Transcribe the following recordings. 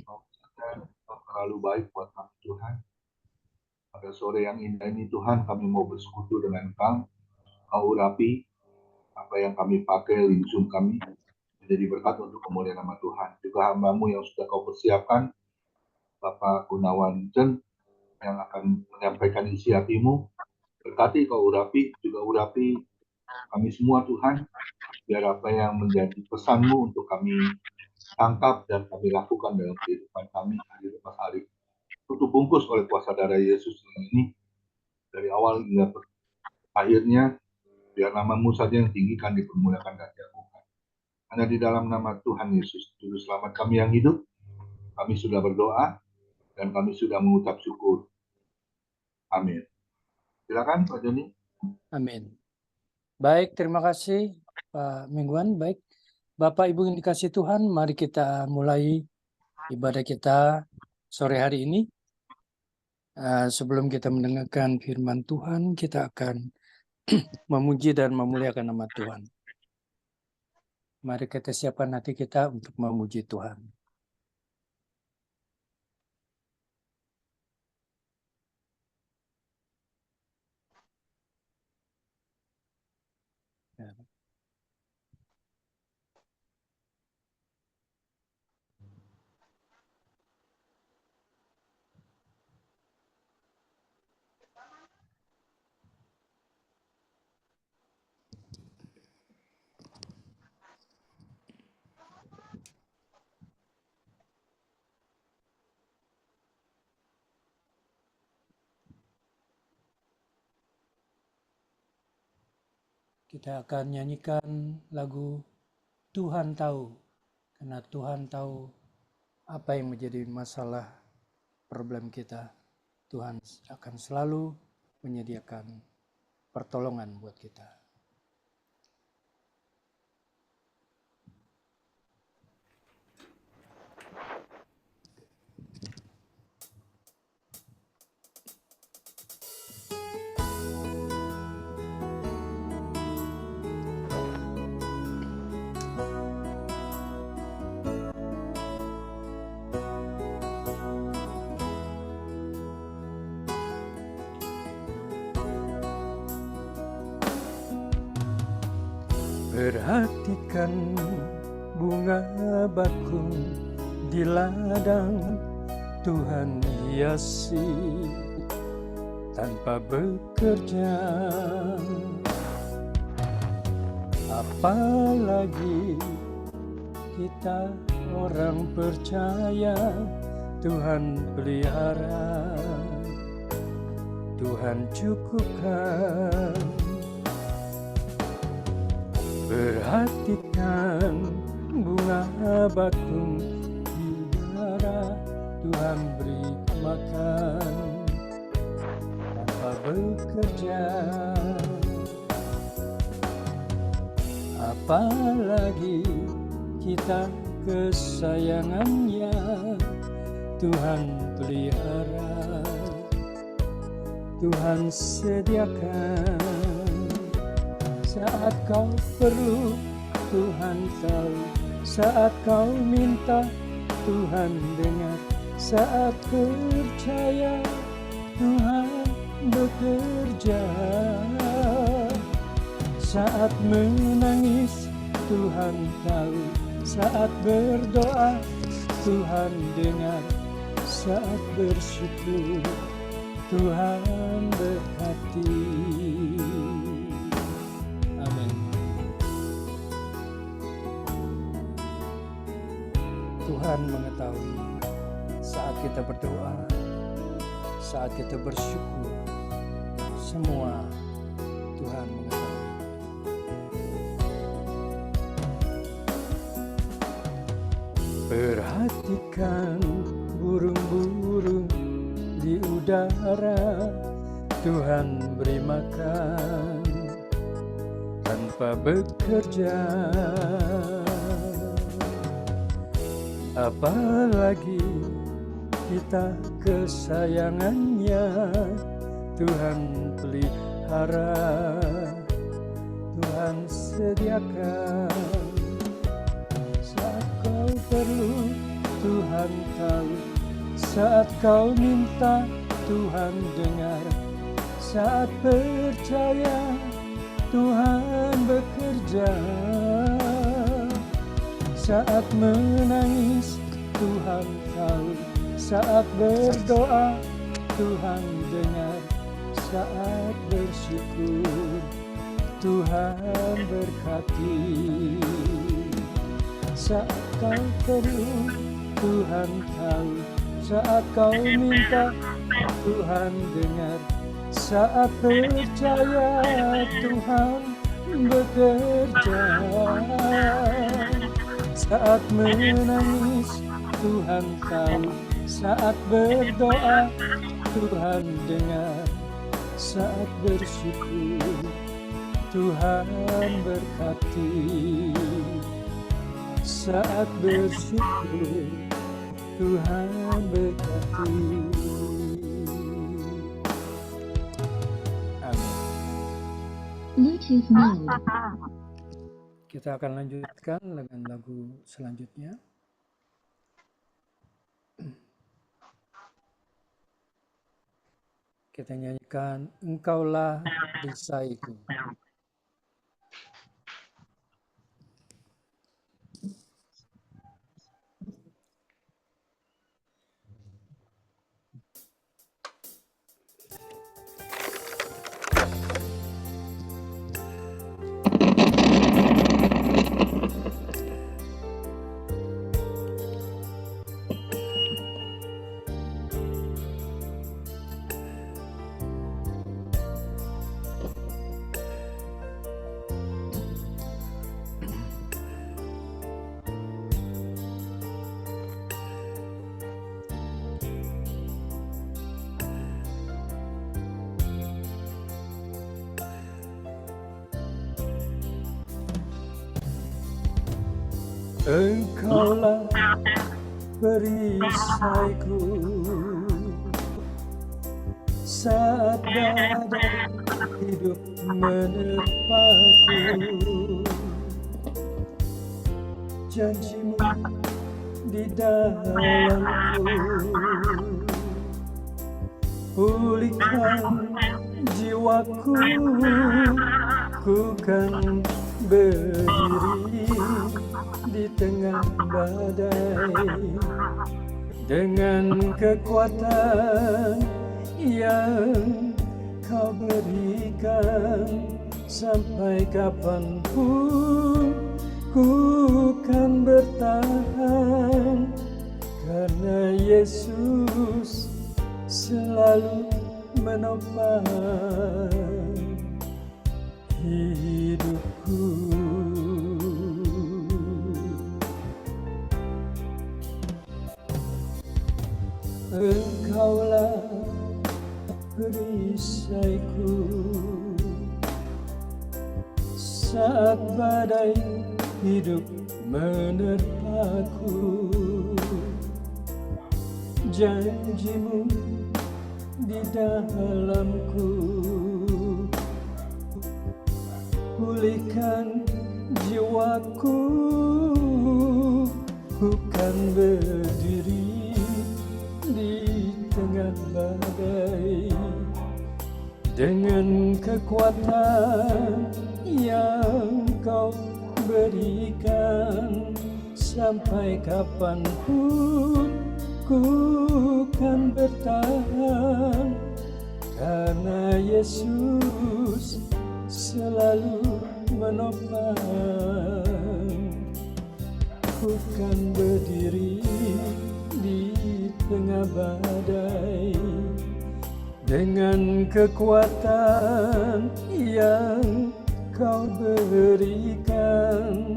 Kau terlalu baik buat kami Tuhan. Pada sore yang indah ini Tuhan, kami mau bersekutu dengan Engkau. Kau urapi apa yang kami pakai di Zoom kami, menjadi berkat untuk kemuliaan nama Tuhan. Juga hamba-Mu yang sudah Kau persiapkan, Bapak Gunawan Jen, yang akan menyampaikan isi hati-Mu. Berkati Kau urapi, juga urapi kami semua Tuhan, biar apa yang menjadi pesan-Mu untuk kami tangkap dan kami lakukan dalam kehidupan kami hari lepas hari. Tutup bungkus oleh kuasa darah Yesus ini, dari awal hingga akhirnya, biar nama-Mu saja yang tinggikan, dipermuliakan dan diagungkan. Hanya di dalam nama Tuhan Yesus, Juru Selamat kami yang hidup, kami sudah berdoa dan kami sudah mengucap syukur. Amin. Silakan Pak Joni. Amin. Baik, terima kasih Pak Mingguan. Baik, Bapak Ibu yang dikasih Tuhan, mari kita mulai ibadah kita sore hari ini. Sebelum kita mendengarkan firman Tuhan, kita akan memuji dan memuliakan nama Tuhan. Mari kita siapkan hati kita untuk memuji Tuhan. Kita akan nyanyikan lagu Tuhan Tahu, karena Tuhan tahu apa yang menjadi masalah problem kita. Tuhan akan selalu menyediakan pertolongan buat kita. Perhatikan bunga bakung di ladang, Tuhan hiasi tanpa bekerja. Apalagi kita orang percaya, Tuhan pelihara, Tuhan cukupkan. Perhatikan bunga bakung di darah, Tuhan beri makan tanpa bekerja. Apalagi kita kesayangannya, Tuhan pelihara, Tuhan sediakan. Saat kau perlu, Tuhan tahu. Saat kau minta, Tuhan dengar. Saat percaya, Tuhan bekerja. Saat menangis, Tuhan tahu. Saat berdoa, Tuhan dengar. Saat bersyukur, Tuhan berkati. Tuhan mengetahui saat kita berdoa, saat kita bersyukur, semua Tuhan mengetahui. Perhatikan burung-burung di udara, Tuhan beri makan tanpa bekerja. Apalagi kita kesayangannya, Tuhan pelihara, Tuhan sediakan. Saat kau perlu, Tuhan tahu. Saat kau minta, Tuhan dengar. Saat percaya, Tuhan bekerja. Saat menangis, Tuhan tahu. Saat berdoa, Tuhan dengar. Saat bersyukur, Tuhan berkati. Saat kau perlu, Tuhan tahu. Saat kau minta, Tuhan dengar. Saat percaya, Tuhan bekerja. Saat menangis, Tuhan tahu. Saat berdoa, Tuhan dengar. Saat bersyukur, Tuhan berkati. Saat bersyukur, Tuhan berkati. Amin. Bluetooth mode. Kita akan lanjutkan dengan lagu selanjutnya. Kita nyanyikan Engkaulah Perisaiku. Engkaulah perisaiku saat badai hidup menerpaku. Janjimu di dalamku, pulihkan jiwaku, ku kan berdiri di tengah badai dengan kekuatan yang kau berikan. Sampai kapanpun ku kan bertahan, karena Yesus selalu menopang hidupku. Engkaulah perisaiku saat badai hidup menerpaku. Janjimu di dalamku, pulihkan jiwaku, ku kan berdiri di tengah badai dengan kekuatan yang kau berikan. Sampai kapanpun ku kan bertahan, karena Yesus selalu menopang. Ku kan berdiri di tengah badai dengan kekuatan yang kau berikan.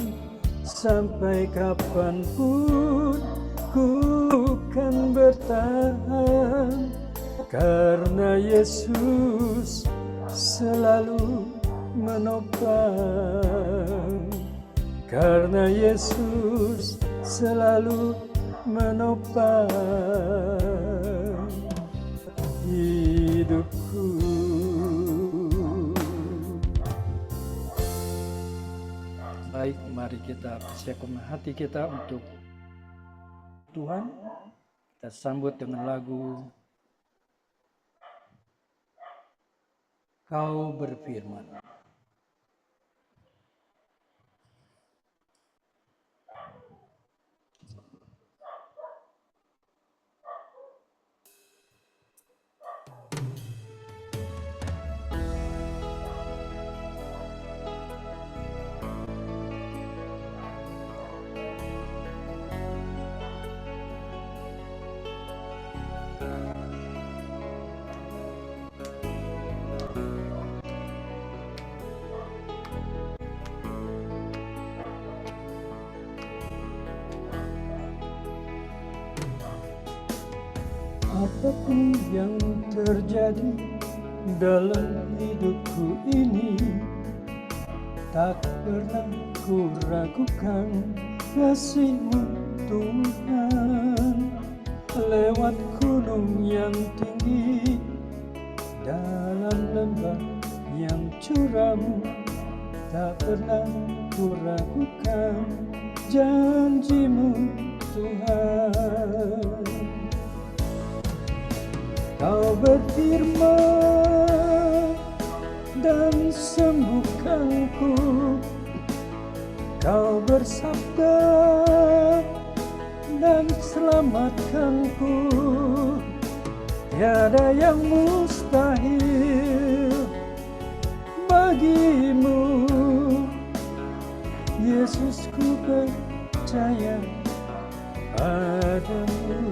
Sampai kapanpun ku kan bertahan, karena Yesus selalu menopang. Karena Yesus selalu menopang hidupku. Baik, mari kita persiapkan hati kita untuk Tuhan. Kita sambut dengan lagu Kau Berfirman. Apapun yang terjadi dalam hidupku ini, tak pernah ku ragukan kasih-Mu Tuhan. Lewat gunung yang tinggi, dalam lembah yang curam, tak pernah ku ragukan janji-Mu Tuhan. Kau berfirman dan sembuhkanku, Kau bersabda dan selamatkanku. Tiada yang mustahil bagi-Mu, Yesus, ku percaya padamu.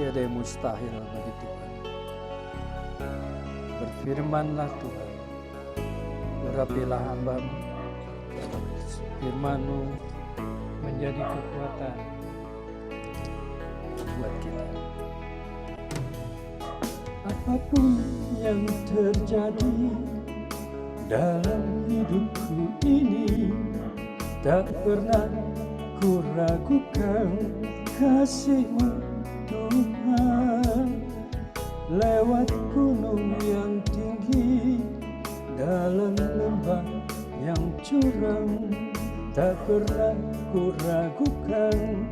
Tiada yang mustahil bagi Tuhan. Berfirmanlah Tuhan, urapilah hamba-Mu, firman-Mu menjadi kekuatan buat kita. Apapun yang terjadi dalam hidupku ini, tak pernah ku ragukan kasih-Mu Tuhan. Lewat gunung yang tinggi, dalam lembah yang curam, tak pernah ku ragukan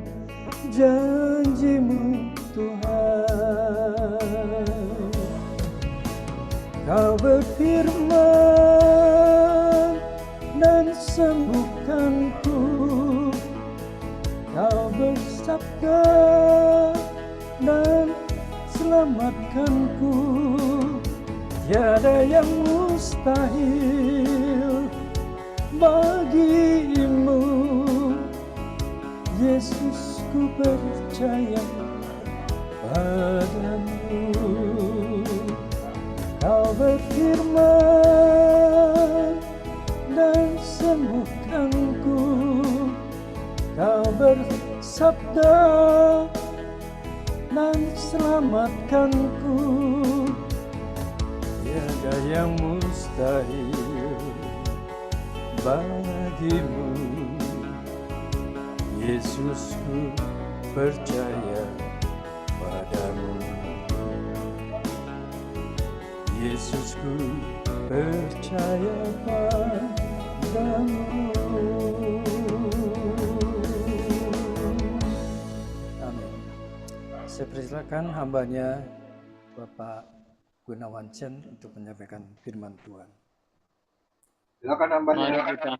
janji-Mu Tuhan. Kau berfirman dan sembuhkanku, Kau bersabda dan selamatkanku. Tiada yang mustahil bagi-Mu, Yesus, ku percaya padamu. Kau berfirman dan sembuhkanku, Kau bersabda dan selamatkanku. Tiada yang mustahil bagi-Mu, Yesus, ku percaya padamu. Yesus, ku percaya padamu. Amin. Saya persilakan hambanya Bapak Gunawan Chen untuk menyampaikan firman Tuhan. Silakan hambanya. Mari kita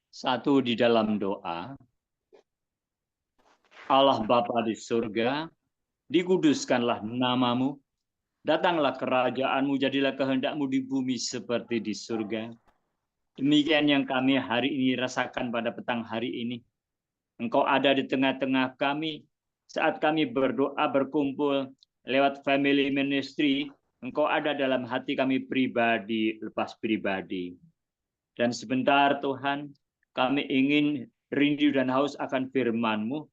satu di dalam doa. Allah Bapa di surga, dikuduskanlah nama-Mu, datanglah kerajaan-Mu, jadilah kehendak-Mu di bumi seperti di surga. Demikian yang kami hari ini rasakan pada petang hari ini. Engkau ada di tengah-tengah kami saat kami berdoa berkumpul lewat family ministry. Engkau ada dalam hati kami pribadi, lepas pribadi. Dan sebentar Tuhan, kami ingin rindu dan haus akan firman-Mu.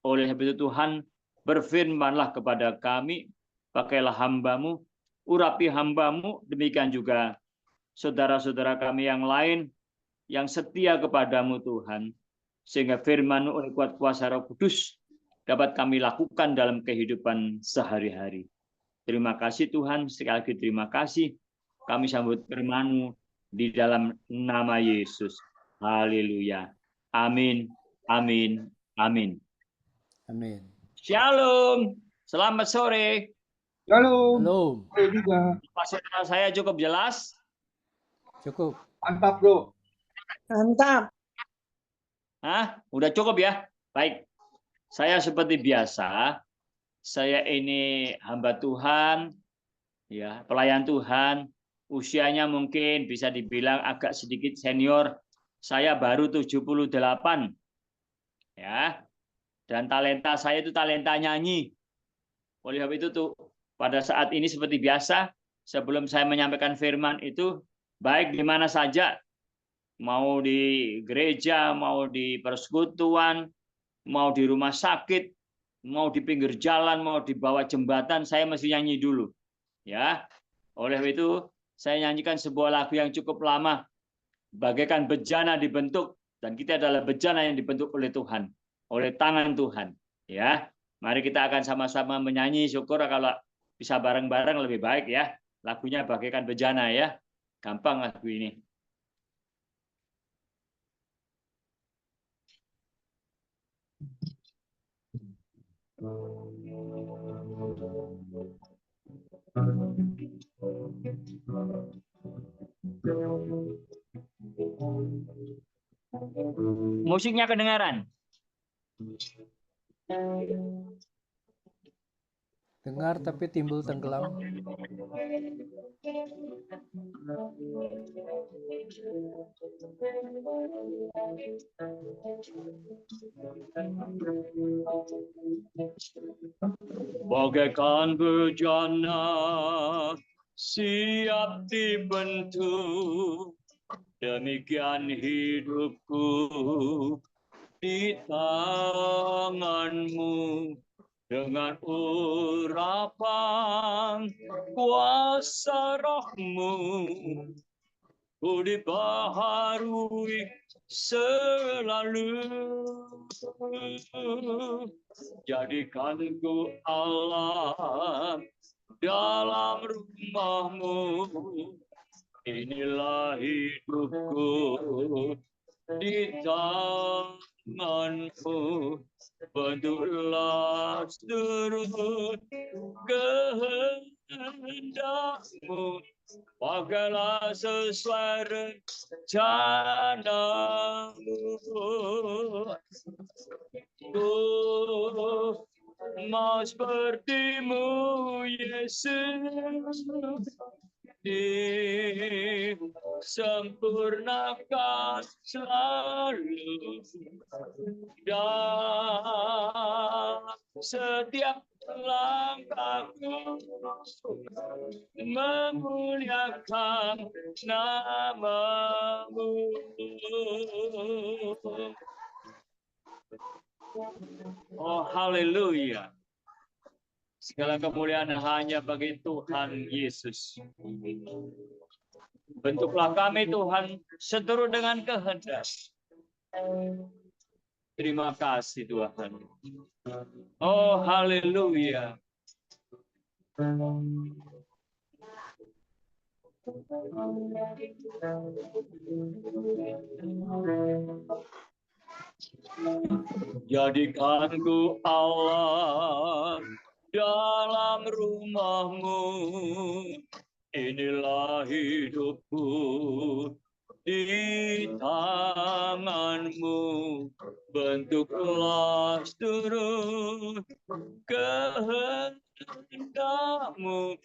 Oleh sebab itu Tuhan, berfirmanlah kepada kami, pakailah hamba-Mu, urapi hamba-Mu, demikian juga saudara-saudara kami yang lain yang setia kepadamu Tuhan, sehingga firman-Mu oleh kuat kuasa Roh Kudus dapat kami lakukan dalam kehidupan sehari-hari. Terima kasih Tuhan, sekali lagi terima kasih. Kami sambut firman-Mu di dalam nama Yesus. Haleluya. Amin, amin, amin. Amin. Shalom. Selamat sore. Shalom. Shalom. Sore juga. Pasaran saya cukup jelas? Cukup. Mantap, Bro. Mantap. Hah? Udah cukup ya? Baik. Saya seperti biasa, saya ini hamba Tuhan, ya, pelayan Tuhan. Usianya mungkin bisa dibilang agak sedikit senior. Saya baru 78. Ya. Dan talenta saya itu talenta nyanyi. Oleh sebab itu tuh pada saat ini seperti biasa, sebelum saya menyampaikan firman itu, baik di mana saja, mau di gereja, mau di persekutuan, mau di rumah sakit, mau di pinggir jalan, mau di bawah jembatan, saya mesti nyanyi dulu. Ya. Oleh itu, saya nyanyikan sebuah lagu yang cukup lama, bagaikan bejana dibentuk, dan kita adalah bejana yang dibentuk oleh Tuhan, oleh tangan Tuhan. Ya, mari kita akan sama-sama menyanyi. Syukur kalau bisa bareng-bareng lebih baik ya. Lagunya bagaikan bejana ya. Gampang lagu ini. Musiknya kedengaran? Dengar tapi timbul tenggelam. Bagaikan bejana siap dibentuk, demikian hidupku di tanganmu. Dengan urapan kuasa rohmu, ku dibaharui selalu. Jadikanku Allah dalam rumahmu. Inilah hidupku di tanganmu. Bentuklah seluruh kehendakmu. Pakailah sesuai rencanamu. Ku mau sepertimu, Yesus, disempurnakan selalu. Dan setiap langkahku memuliakan namamu. Oh, haleluya. Segala kemuliaan hanya bagi Tuhan Yesus. Bentuklah kami Tuhan seturut dengan kehendak. Terima kasih Tuhan. Oh, haleluya. Jadikanku Allah dalam rumahmu. Inilah hidupku di tanganmu. Bentuklah seluruh kehendakmu.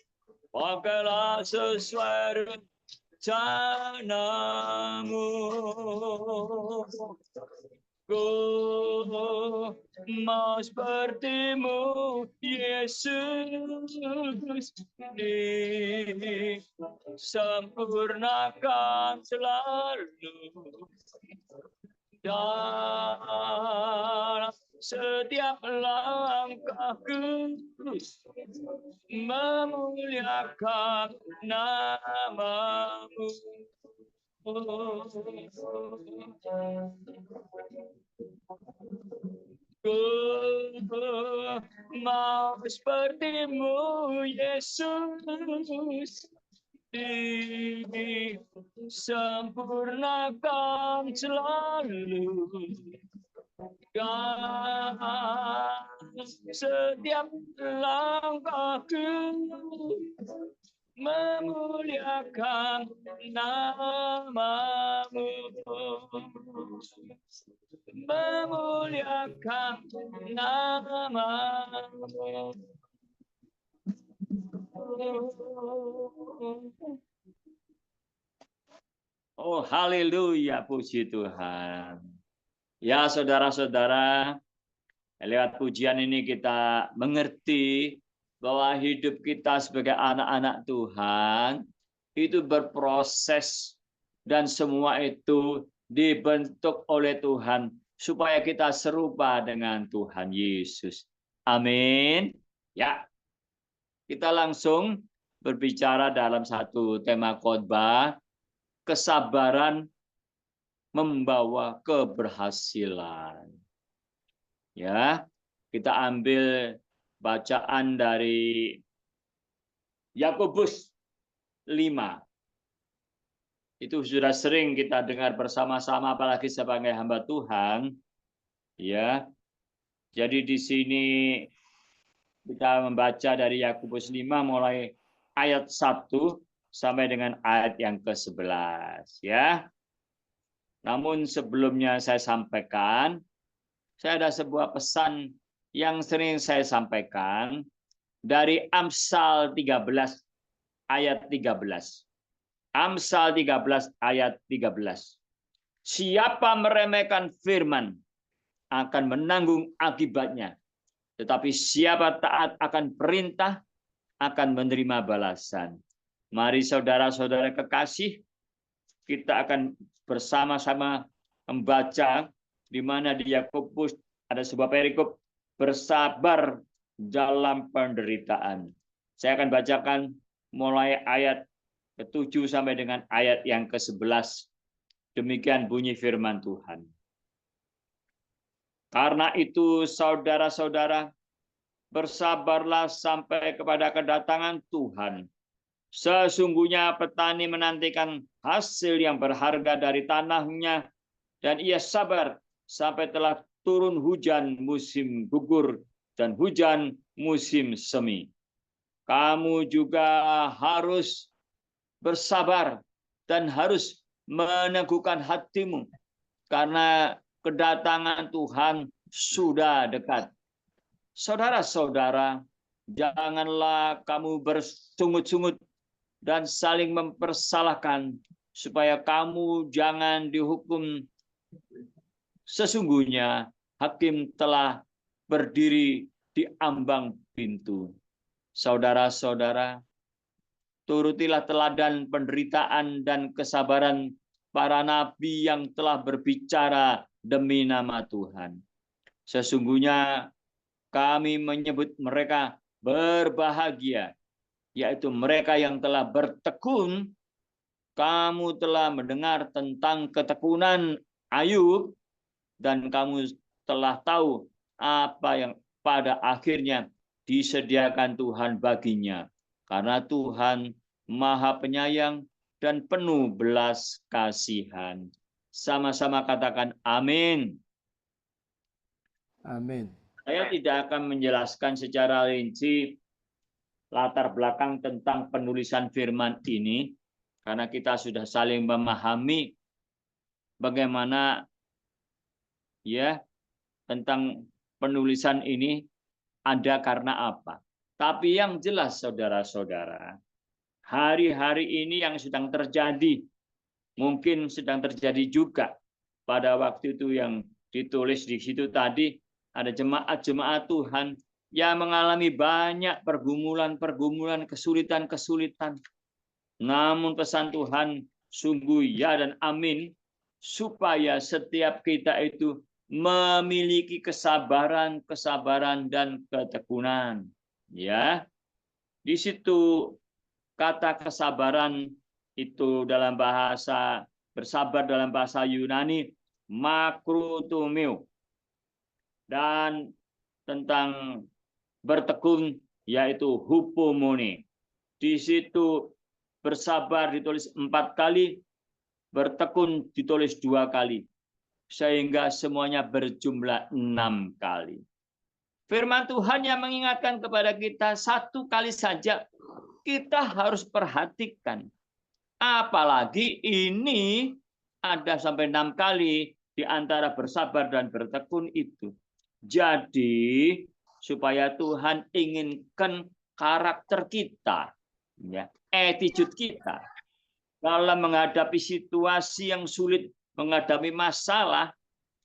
Pakailah sesuai rencanamu. Ku mau sepertimu, Yesus, disempurnakan selalu. Dan setiap langkahku memuliakan namamu. Ku mau seperti-Mu, Yesus. Disempurnakan selalu. Dan setiap langkahku memuliakan nama-Mu, memuliakan nama-Mu. Oh, haleluya, puji Tuhan. Ya, saudara-saudara, lewat pujian ini kita mengerti bahwa hidup kita sebagai anak-anak Tuhan itu berproses dan semua itu dibentuk oleh Tuhan supaya kita serupa dengan Tuhan Yesus. Amin. Ya, kita langsung berbicara dalam satu tema khotbah, kesabaran membawa keberhasilan. Ya, kita ambil bacaan dari Yakobus 5. Itu sudah sering kita dengar bersama-sama, apalagi sebagai hamba Tuhan. Ya, jadi di sini kita membaca dari Yakobus 5 mulai ayat 1 sampai dengan ayat yang ke-11. Ya. Namun sebelumnya saya sampaikan, saya ada sebuah pesan yang sering saya sampaikan dari Amsal 13 ayat 13. Amsal 13 ayat 13. Siapa meremehkan firman akan menanggung akibatnya. Tetapi siapa taat akan perintah akan menerima balasan. Mari saudara-saudara kekasih, kita akan bersama-sama membaca di mana di Yakobus ada sebuah perikop bersabar dalam penderitaan. Saya akan bacakan mulai ayat ke-7 sampai dengan ayat yang ke-11. Demikian bunyi firman Tuhan. Karena itu saudara-saudara, bersabarlah sampai kepada kedatangan Tuhan. Sesungguhnya petani menantikan hasil yang berharga dari tanahnya, dan ia sabar sampai telah turun hujan musim gugur dan hujan musim semi. Kamu juga harus bersabar dan harus meneguhkan hatimu, karena kedatangan Tuhan sudah dekat. Saudara-saudara, janganlah kamu bersungut-sungut dan saling mempersalahkan, supaya kamu jangan dihukum. Sesungguhnya hakim telah berdiri di ambang pintu. Saudara-saudara, turutilah teladan penderitaan dan kesabaran para nabi yang telah berbicara demi nama Tuhan. Sesungguhnya kami menyebut mereka berbahagia, yaitu mereka yang telah bertekun. Kamu telah mendengar tentang ketekunan Ayub, dan kamu telah tahu apa yang pada akhirnya disediakan Tuhan baginya, karena Tuhan Maha Penyayang dan penuh belas kasihan. Sama-sama katakan amin. Amin. Saya tidak akan menjelaskan secara rinci latar belakang tentang penulisan firman ini, karena kita sudah saling memahami bagaimana ya tentang penulisan ini ada karena apa. Tapi yang jelas saudara-saudara, hari-hari ini yang sedang terjadi, mungkin sedang terjadi juga pada waktu itu yang ditulis di situ tadi, ada jemaat-jemaat Tuhan yang mengalami banyak pergumulan-pergumulan, kesulitan-kesulitan. Namun pesan Tuhan sungguh ya dan amin, supaya setiap kita itu memiliki kesabaran dan ketekunan. Ya, di situ kata kesabaran itu dalam bahasa bersabar dalam bahasa Yunani makrotumeo. dan tentang bertekun yaitu hupomone. Di situ bersabar ditulis 4 kali, bertekun ditulis 2 kali, sehingga semuanya berjumlah 6 kali. Firman Tuhan yang mengingatkan kepada kita 1 kali saja kita harus perhatikan. Apalagi ini ada sampai 6 kali di antara bersabar dan bertekun itu. Jadi supaya Tuhan inginkan karakter kita, ya, attitude kita dalam menghadapi situasi yang sulit, menghadapi masalah,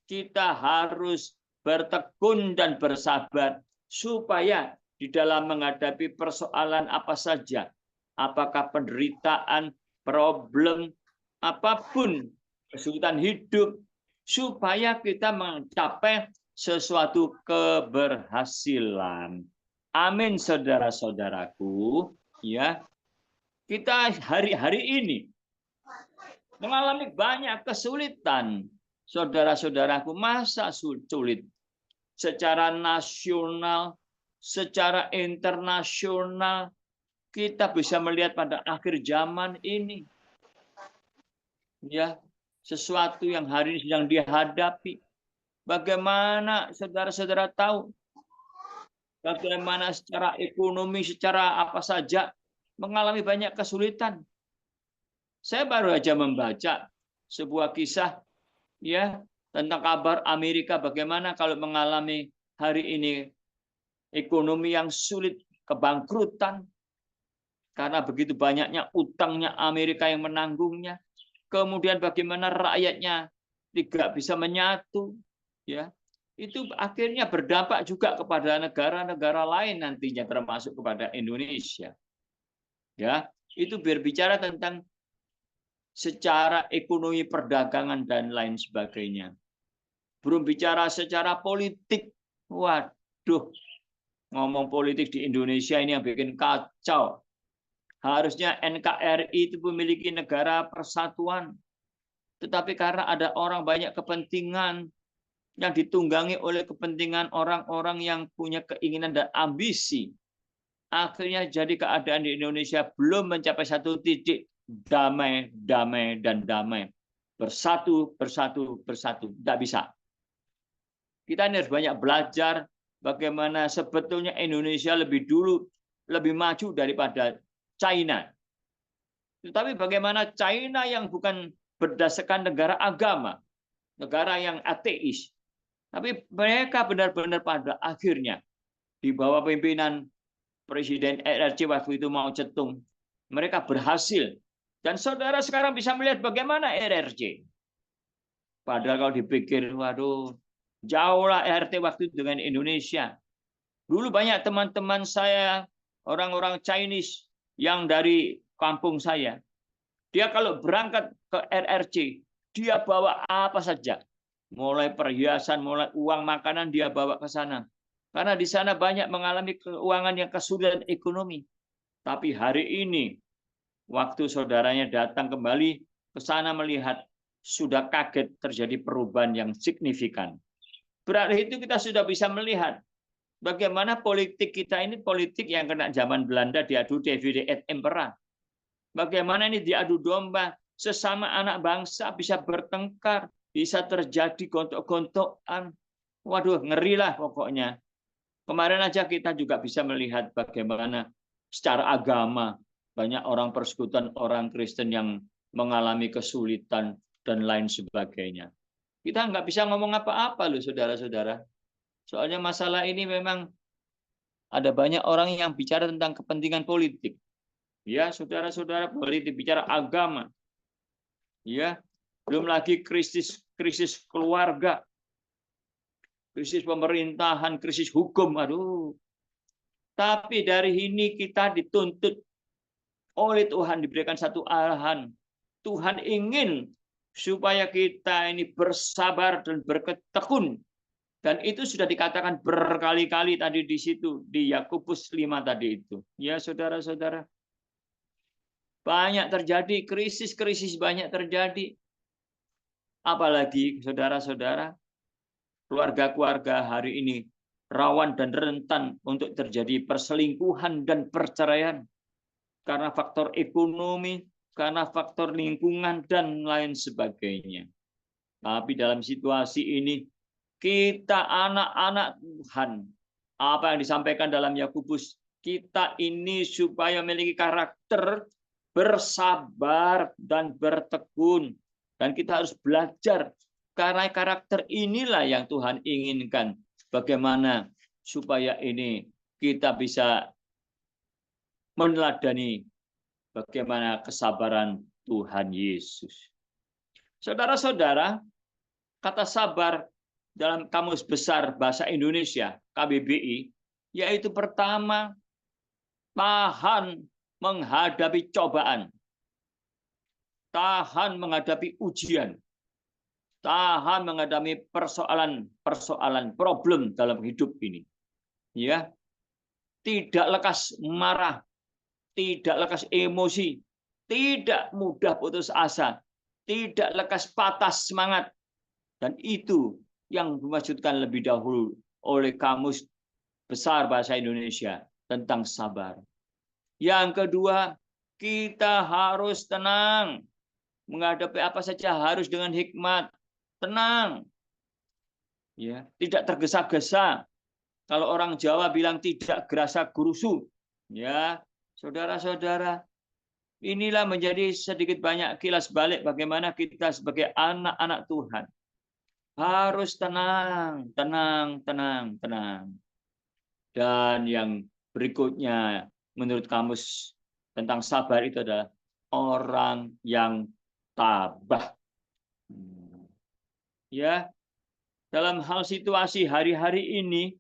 kita harus bertekun dan bersabar supaya di dalam menghadapi persoalan apa saja, apakah penderitaan, problem, apapun, kesulitan hidup, supaya kita mencapai sesuatu keberhasilan. Amin, saudara-saudaraku. Ya, kita hari-hari ini mengalami banyak kesulitan, saudara-saudaraku, masa sulit secara nasional, secara internasional. Kita bisa melihat pada akhir zaman ini, ya, sesuatu yang hari ini sedang dihadapi. Bagaimana saudara-saudara tahu? Bagaimana secara ekonomi, secara apa saja mengalami banyak kesulitan. Saya baru aja membaca sebuah kisah, ya, tentang kabar Amerika bagaimana kalau mengalami hari ini ekonomi yang sulit, kebangkrutan, karena begitu banyaknya utangnya Amerika yang menanggungnya. Kemudian bagaimana rakyatnya tidak bisa menyatu, ya. Itu akhirnya berdampak juga kepada negara-negara lain nantinya, termasuk kepada Indonesia. Ya, itu berbicara tentang secara ekonomi, perdagangan dan lain sebagainya. Belum bicara secara politik. Waduh, ngomong politik di Indonesia ini yang bikin kacau. Harusnya NKRI itu memiliki negara persatuan. Tetapi karena ada orang banyak kepentingan yang ditunggangi oleh kepentingan orang-orang yang punya keinginan dan ambisi, akhirnya jadi keadaan di Indonesia belum mencapai satu titik damai, damai, dan damai. Bersatu, bersatu, bersatu. Tidak bisa. Kita ini harus banyak belajar bagaimana sebetulnya Indonesia lebih dulu, lebih maju daripada China. Tetapi bagaimana China yang bukan berdasarkan negara agama, negara yang ateis, tapi mereka benar-benar pada akhirnya di bawah pimpinan Presiden RRC waktu itu Mao Zedong, mereka berhasil. Dan saudara sekarang bisa melihat bagaimana RRC. Padahal kalau dipikir, waduh, jauhlah RRC waktu itu dengan Indonesia. Dulu banyak teman-teman saya, orang-orang Chinese yang dari kampung saya. Dia kalau berangkat ke RRC, dia bawa apa saja. Mulai perhiasan, mulai uang, makanan dia bawa ke sana. Karena di sana banyak mengalami keuangan yang kesulitan ekonomi. Tapi hari ini, waktu saudaranya datang kembali ke sana melihat, sudah kaget terjadi perubahan yang signifikan. Berarti itu kita sudah bisa melihat bagaimana politik kita ini politik yang kena zaman Belanda diadu divide et impera. Bagaimana ini diadu domba, sesama anak bangsa bisa bertengkar, bisa terjadi gontok-gontokan. Waduh, ngerilah pokoknya. Kemarin aja kita juga bisa melihat bagaimana secara agama banyak orang persekutuan orang Kristen yang mengalami kesulitan dan lain sebagainya. Kita nggak bisa ngomong apa-apa loh, saudara-saudara. Soalnya masalah ini memang ada banyak orang yang bicara tentang kepentingan politik. Ya, saudara-saudara, politik bicara agama. Ya, belum lagi krisis keluarga, krisis pemerintahan, krisis hukum. Aduh. Tapi dari ini kita dituntut oleh Tuhan, diberikan satu arahan. Tuhan ingin supaya kita ini bersabar dan bertekun. Dan itu sudah dikatakan berkali-kali tadi di situ, di Yakobus 5 tadi itu. Ya, saudara-saudara. Banyak terjadi, krisis-krisis banyak terjadi. Apalagi, saudara-saudara, keluarga-keluarga hari ini rawan dan rentan untuk terjadi perselingkuhan dan perceraian karena faktor ekonomi, karena faktor lingkungan, dan lain sebagainya. Tapi dalam situasi ini, kita anak-anak Tuhan, apa yang disampaikan dalam Yakobus, kita ini supaya memiliki karakter bersabar dan bertekun. Dan kita harus belajar, karena karakter inilah yang Tuhan inginkan. Bagaimana supaya ini kita bisa meneladani bagaimana kesabaran Tuhan Yesus. Saudara-saudara, kata sabar dalam Kamus Besar Bahasa Indonesia, KBBI, yaitu pertama, tahan menghadapi cobaan, tahan menghadapi ujian, tahan menghadapi persoalan, problem dalam hidup ini. Ya, tidak lekas marah, tidak lekas emosi, tidak mudah putus asa, tidak lekas patah semangat. Dan itu yang dimaksudkan lebih dahulu oleh Kamus Besar Bahasa Indonesia tentang sabar. Yang kedua, kita harus tenang. Menghadapi apa saja harus dengan hikmat. Tenang. Ya, tidak tergesa-gesa. Kalau orang Jawa bilang tidak gerasa gerusu. Ya, saudara-saudara, inilah menjadi sedikit banyak kilas balik bagaimana kita sebagai anak-anak Tuhan harus tenang, tenang, tenang, tenang. Dan yang berikutnya menurut Kamus tentang sabar itu adalah orang yang tabah. Ya, dalam hal situasi hari-hari ini,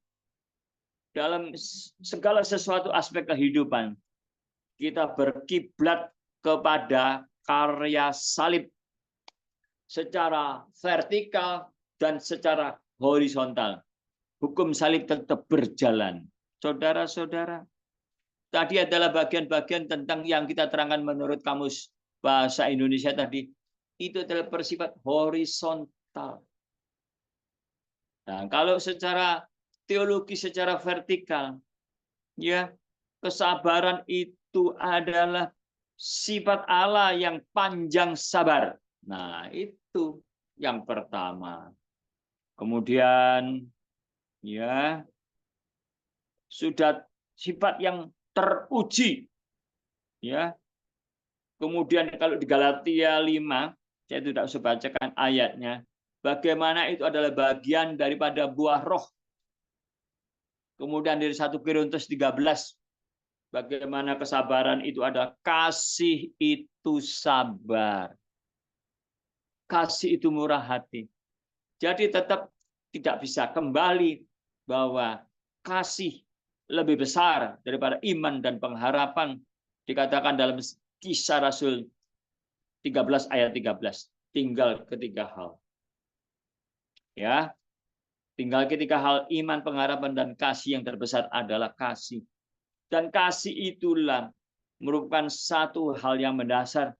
dalam segala sesuatu aspek kehidupan, kita berkiblat kepada karya salib secara vertikal dan secara horizontal. Hukum salib tetap berjalan. Saudara-saudara, tadi adalah bagian-bagian tentang yang kita terangkan menurut Kamus Bahasa Indonesia tadi. Itu adalah bersifat horizontal. Nah, kalau secara teologi, secara vertikal, ya, kesabaran itu adalah sifat Allah yang panjang sabar. Nah, itu yang pertama. Kemudian, ya, sudah sifat yang teruji. Ya. Kemudian kalau di Galatia 5, saya tidak usah bacakan ayatnya, bagaimana itu adalah bagian daripada buah roh. Kemudian dari 1 Korintus 13, bagaimana kesabaran itu adalah kasih itu sabar. Kasih itu murah hati. Jadi tetap tidak bisa kembali bahwa kasih lebih besar daripada iman dan pengharapan. Dikatakan dalam Kisah Rasul 13 ayat 13. Tinggal ketiga hal. Ya, tinggal ketiga hal, iman, pengharapan, dan kasih. Yang terbesar adalah kasih. Dan kasih itulah merupakan satu hal yang mendasar.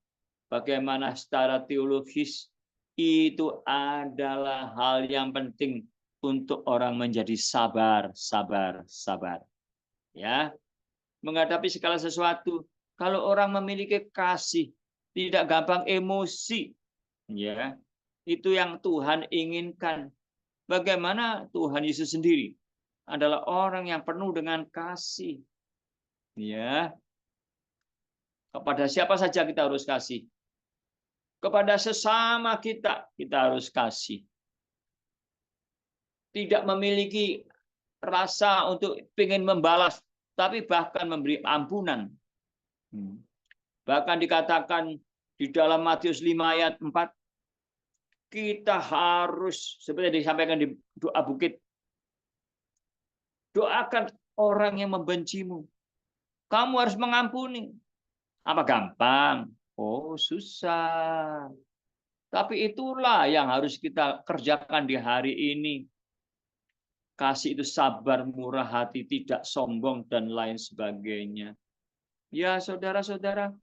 Bagaimana secara teologis itu adalah hal yang penting untuk orang menjadi sabar, sabar, sabar. Ya, menghadapi segala sesuatu. Kalau orang memiliki kasih, tidak gampang emosi. Ya, itu yang Tuhan inginkan. Bagaimana Tuhan Yesus sendiri adalah orang yang penuh dengan kasih. Ya. Kepada siapa saja kita harus kasih. Kepada sesama kita harus kasih. Tidak memiliki rasa untuk ingin membalas, tapi bahkan memberi ampunan. Bahkan dikatakan di dalam Matius 5 ayat 4, kita harus, seperti disampaikan di doa bukit, doakan orang yang membencimu. Kamu harus mengampuni. Apa gampang? Oh, susah. Tapi itulah yang harus kita kerjakan di hari ini. Kasih itu sabar, murah hati, tidak sombong, dan lain sebagainya. Ya, saudara-saudara.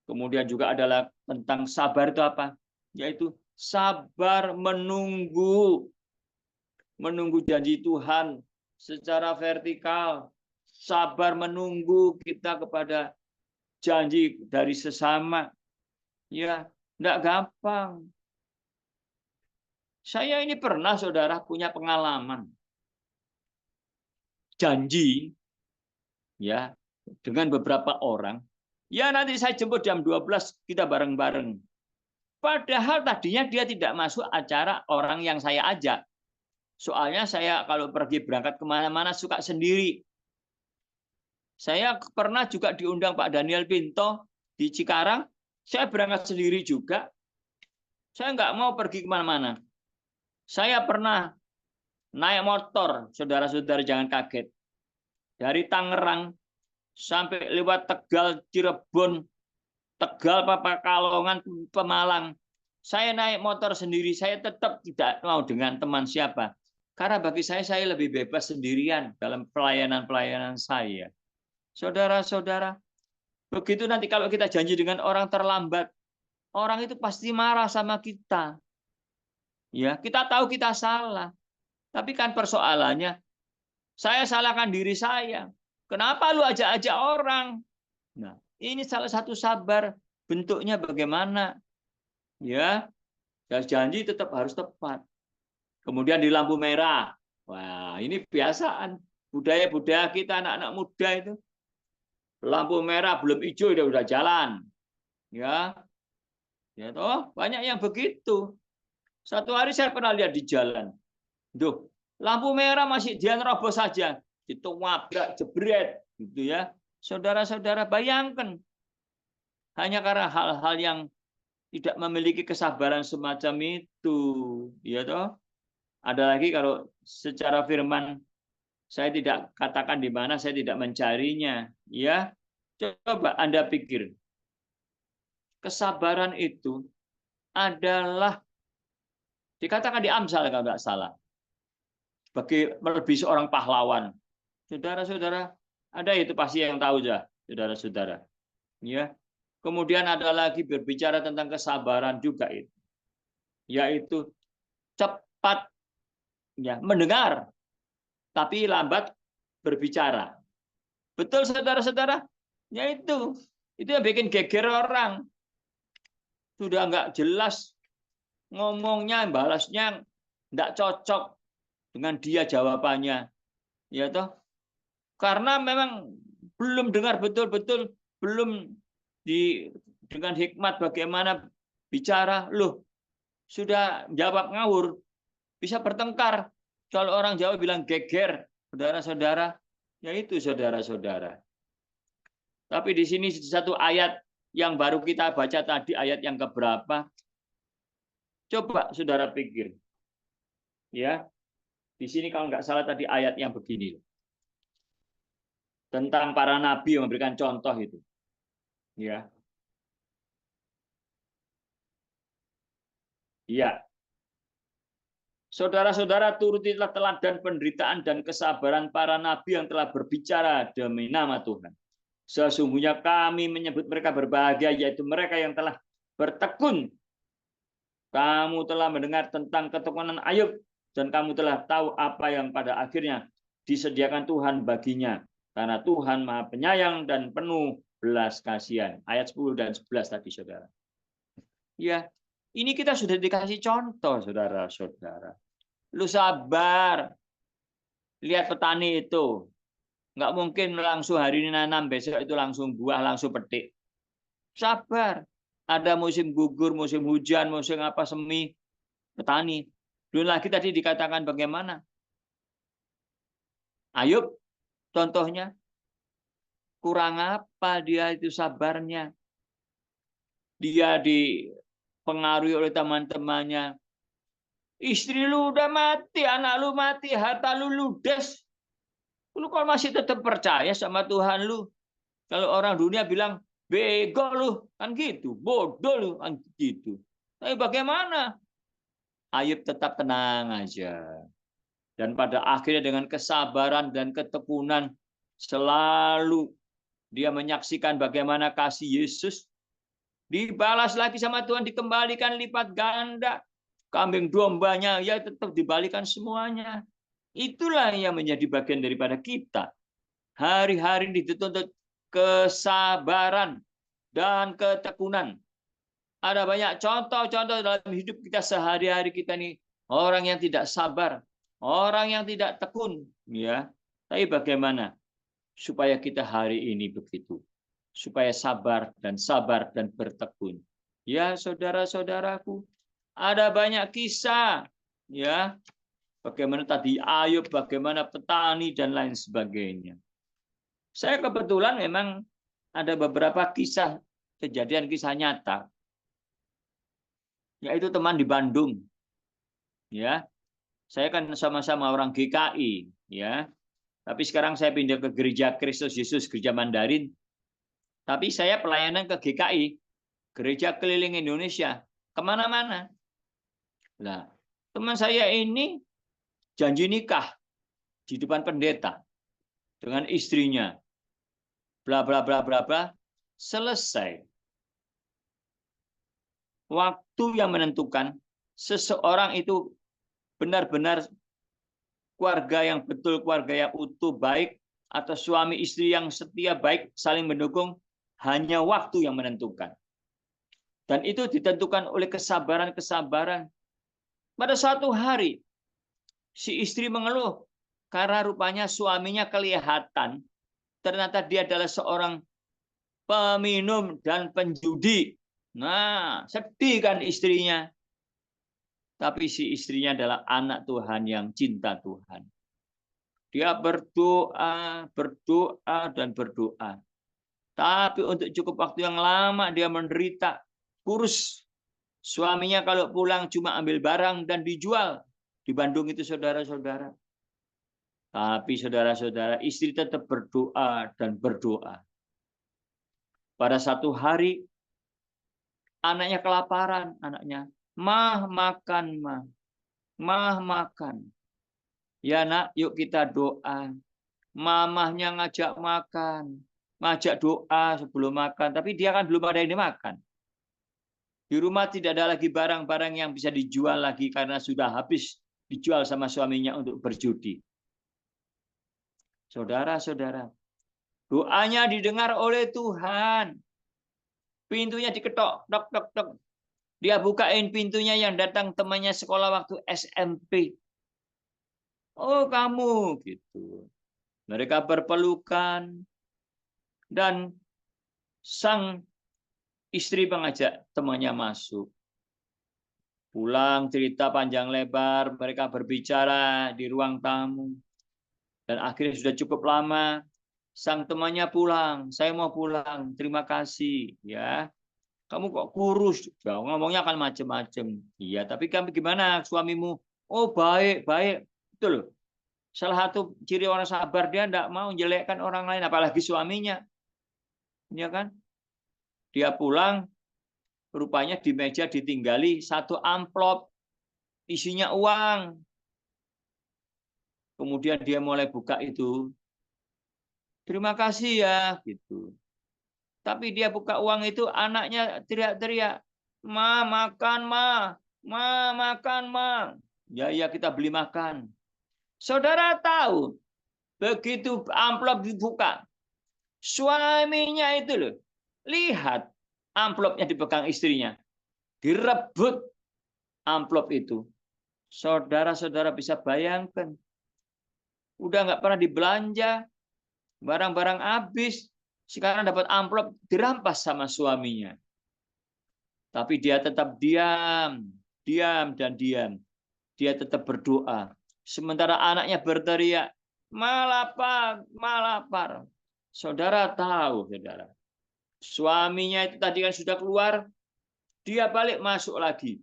Kemudian juga adalah tentang sabar itu apa? Yaitu sabar menunggu. menunggu janji Tuhan secara vertikal, sabar menunggu kita kepada janji dari sesama. Ya, enggak gampang. Saya ini pernah, saudara, punya pengalaman janji ya dengan beberapa orang. Ya, nanti saya jemput jam 12 kita bareng-bareng. Padahal tadinya dia tidak masuk acara orang yang saya ajak. Soalnya saya kalau pergi berangkat kemana-mana suka sendiri. Saya pernah juga diundang Pak Daniel Pinto di Cikarang. Saya berangkat sendiri juga. Saya nggak mau pergi kemana-mana. Saya pernah naik motor, saudara-saudara jangan kaget. Dari Tangerang sampai lewat Tegal, Cirebon, Tegal, Pekalongan, Pemalang. Saya naik motor sendiri, saya tetap tidak mau dengan teman siapa. Karena bagi saya lebih bebas sendirian dalam pelayanan-pelayanan saya. Saudara-saudara, begitu nanti kalau kita janji dengan orang terlambat, orang itu pasti marah sama kita. Ya, kita tahu kita salah. Tapi kan persoalannya, saya salahkan diri saya. Kenapa lu ajak-ajak orang? Nah, ini salah satu sabar. Bentuknya bagaimana? Ya, janji tetap harus tepat. Kemudian di lampu merah. Wah, ini kebiasaan. Budaya-budaya kita anak-anak muda itu. Lampu merah belum hijau udah jalan. Ya. Ya toh, banyak yang begitu. Satu hari saya pernah lihat di jalan. Duh, lampu merah masih dia nerobos saja. Ditobrak, jebret gitu ya. Saudara-saudara bayangkan. Hanya karena hal-hal yang tidak memiliki kesabaran semacam itu, ya toh. Ada lagi kalau secara firman saya tidak katakan di mana, saya tidak mencarinya, ya. Coba Anda pikir. Kesabaran itu adalah dikatakan di Amsal kalau tidak salah. Bagi melebihi seorang pahlawan. Saudara-saudara, ada itu pasti yang tahu ya, saudara-saudara. Ya. Kemudian ada lagi berbicara tentang kesabaran juga itu. Yaitu cepat ya, mendengar tapi lambat berbicara. Betul saudara-saudara? Ya itu yang bikin geger orang. Sudah nggak jelas ngomongnya, balasnya nggak cocok dengan dia jawabannya. Ya toh? Karena memang belum dengar betul-betul, belum dengan hikmat bagaimana bicara. Loh, sudah jawab ngawur, bisa bertengkar. Kalau orang Jawa bilang geger, saudara-saudara, ya itu saudara-saudara. Tapi di sini satu ayat yang baru kita baca tadi, ayat yang keberapa? Coba saudara pikir. Ya, di sini kalau nggak salah tadi ayat yang begini. Tentang para nabi yang memberikan contoh itu. Ya. Ya. Saudara-saudara, turutilah teladan penderitaan dan kesabaran para nabi yang telah berbicara demi nama Tuhan. Sesungguhnya kami menyebut mereka berbahagia, yaitu mereka yang telah bertekun. Kamu telah mendengar tentang ketekunan Ayub, dan kamu telah tahu apa yang pada akhirnya disediakan Tuhan baginya. Karena Tuhan Maha Penyayang dan penuh belas kasihan. Ayat 10 dan 11 tadi, saudara. Ya, ini kita sudah dikasih contoh, saudara-saudara. Lu sabar. Lihat petani itu. Nggak mungkin langsung hari ini nanam, besok itu langsung buah, langsung petik. Sabar. Ada musim gugur, musim hujan, musim apa semi, petani. Belum lagi tadi dikatakan bagaimana? Ayub, contohnya, kurang apa dia itu sabarnya? Dia dipengaruhi oleh teman-temannya. Istri lu udah mati, anak lu mati, harta lu ludes. Lu kalau masih tetap percaya sama Tuhan lu. Kalau orang dunia bilang, bego lu, kan gitu. Bodoh lu, kan gitu. Tapi bagaimana? Ayub tetap tenang aja. Dan pada akhirnya dengan kesabaran dan ketekunan, selalu dia menyaksikan bagaimana kasih Yesus dibalas lagi sama Tuhan, dikembalikan lipat ganda. kambing dombanya, ya tetap dibalikan semuanya. Itulah yang menjadi bagian daripada kita. Hari-hari dituntut kesabaran dan ketekunan. Ada banyak contoh-contoh dalam hidup kita sehari-hari kita nih, orang yang tidak sabar, orang yang tidak tekun, ya. Tapi bagaimana supaya kita hari ini begitu? Supaya sabar dan bertekun. Ya, saudara-saudaraku, ada banyak kisah, ya. Bagaimana tadi Ayub, bagaimana petani dan lain sebagainya. Saya kebetulan memang ada beberapa kisah kejadian kisah nyata, yaitu teman di Bandung, ya. Saya kan sama-sama orang GKI, ya. Tapi sekarang saya pindah ke Gereja Kristus Yesus Gereja Mandarin. Tapi saya pelayanan ke GKI, Gereja Keliling Indonesia, kemana-mana. Nah, teman saya ini janji nikah di depan pendeta dengan istrinya. Bla bla bla bla bla. Selesai. Waktu yang menentukan seseorang itu benar-benar keluarga yang betul, keluarga yang utuh, baik, atau suami istri yang setia, baik, saling mendukung, hanya waktu yang menentukan. Dan itu ditentukan oleh kesabaran-kesabaran. Pada suatu hari, si istri mengeluh karena rupanya suaminya kelihatan ternyata dia adalah seorang peminum dan penjudi. Nah, sedih kan istrinya. Tapi si istrinya adalah anak Tuhan yang cinta Tuhan. Dia berdoa, berdoa, dan berdoa. Tapi untuk cukup waktu yang lama dia menderita. Kurus. Suaminya kalau pulang cuma ambil barang dan dijual. Di Bandung itu saudara-saudara. Tapi saudara-saudara, istri tetap berdoa dan berdoa. Pada satu hari, anaknya kelaparan. Anaknya, mah makan, mah. Mah makan. Ya nak, yuk kita doa. Mamahnya ngajak makan. Ngajak doa sebelum makan. Tapi dia kan belum ada yang dimakan. Di rumah tidak ada lagi barang-barang yang bisa dijual lagi karena sudah habis dijual sama suaminya untuk berjudi. Saudara-saudara, doanya didengar oleh Tuhan. Pintunya diketok, tok, tok, tok. Dia bukain pintunya, yang datang temannya sekolah waktu SMP. Oh, kamu, gitu. Mereka berpelukan dan sang istri mengajak temannya masuk. Pulang cerita panjang lebar, mereka berbicara di ruang tamu. Dan akhirnya sudah cukup lama, sang temannya pulang. Saya mau pulang, terima kasih. Ya, kamu kok kurus? Ya, ngomongnya kan macam-macam. Iya, tapi kamu gimana suamimu? Oh, baik, baik. Itu loh. Salah satu ciri orang sabar, dia tidak mau menjelekkan orang lain, apalagi suaminya. Ya kan? Dia pulang, rupanya di meja ditinggali satu amplop, isinya uang. Kemudian dia mulai buka itu. Terima kasih ya, gitu. Tapi dia buka uang itu, anaknya teriak-teriak, "Ma, makan, ma. Ma, makan, ma." Ya, ya, kita beli makan. Saudara tahu, begitu amplop dibuka, suaminya itu loh, lihat amplopnya dipegang istrinya. Direbut amplop itu. Saudara-saudara bisa bayangkan. Udah nggak pernah dibelanja, barang-barang habis, sekarang dapat amplop dirampas sama suaminya. Tapi dia tetap diam, diam dan diam. Dia tetap berdoa. Sementara anaknya berteriak, "Ma lapar, ma lapar." Saudara tahu, saudara. Suaminya itu tadi kan sudah keluar, dia balik masuk lagi.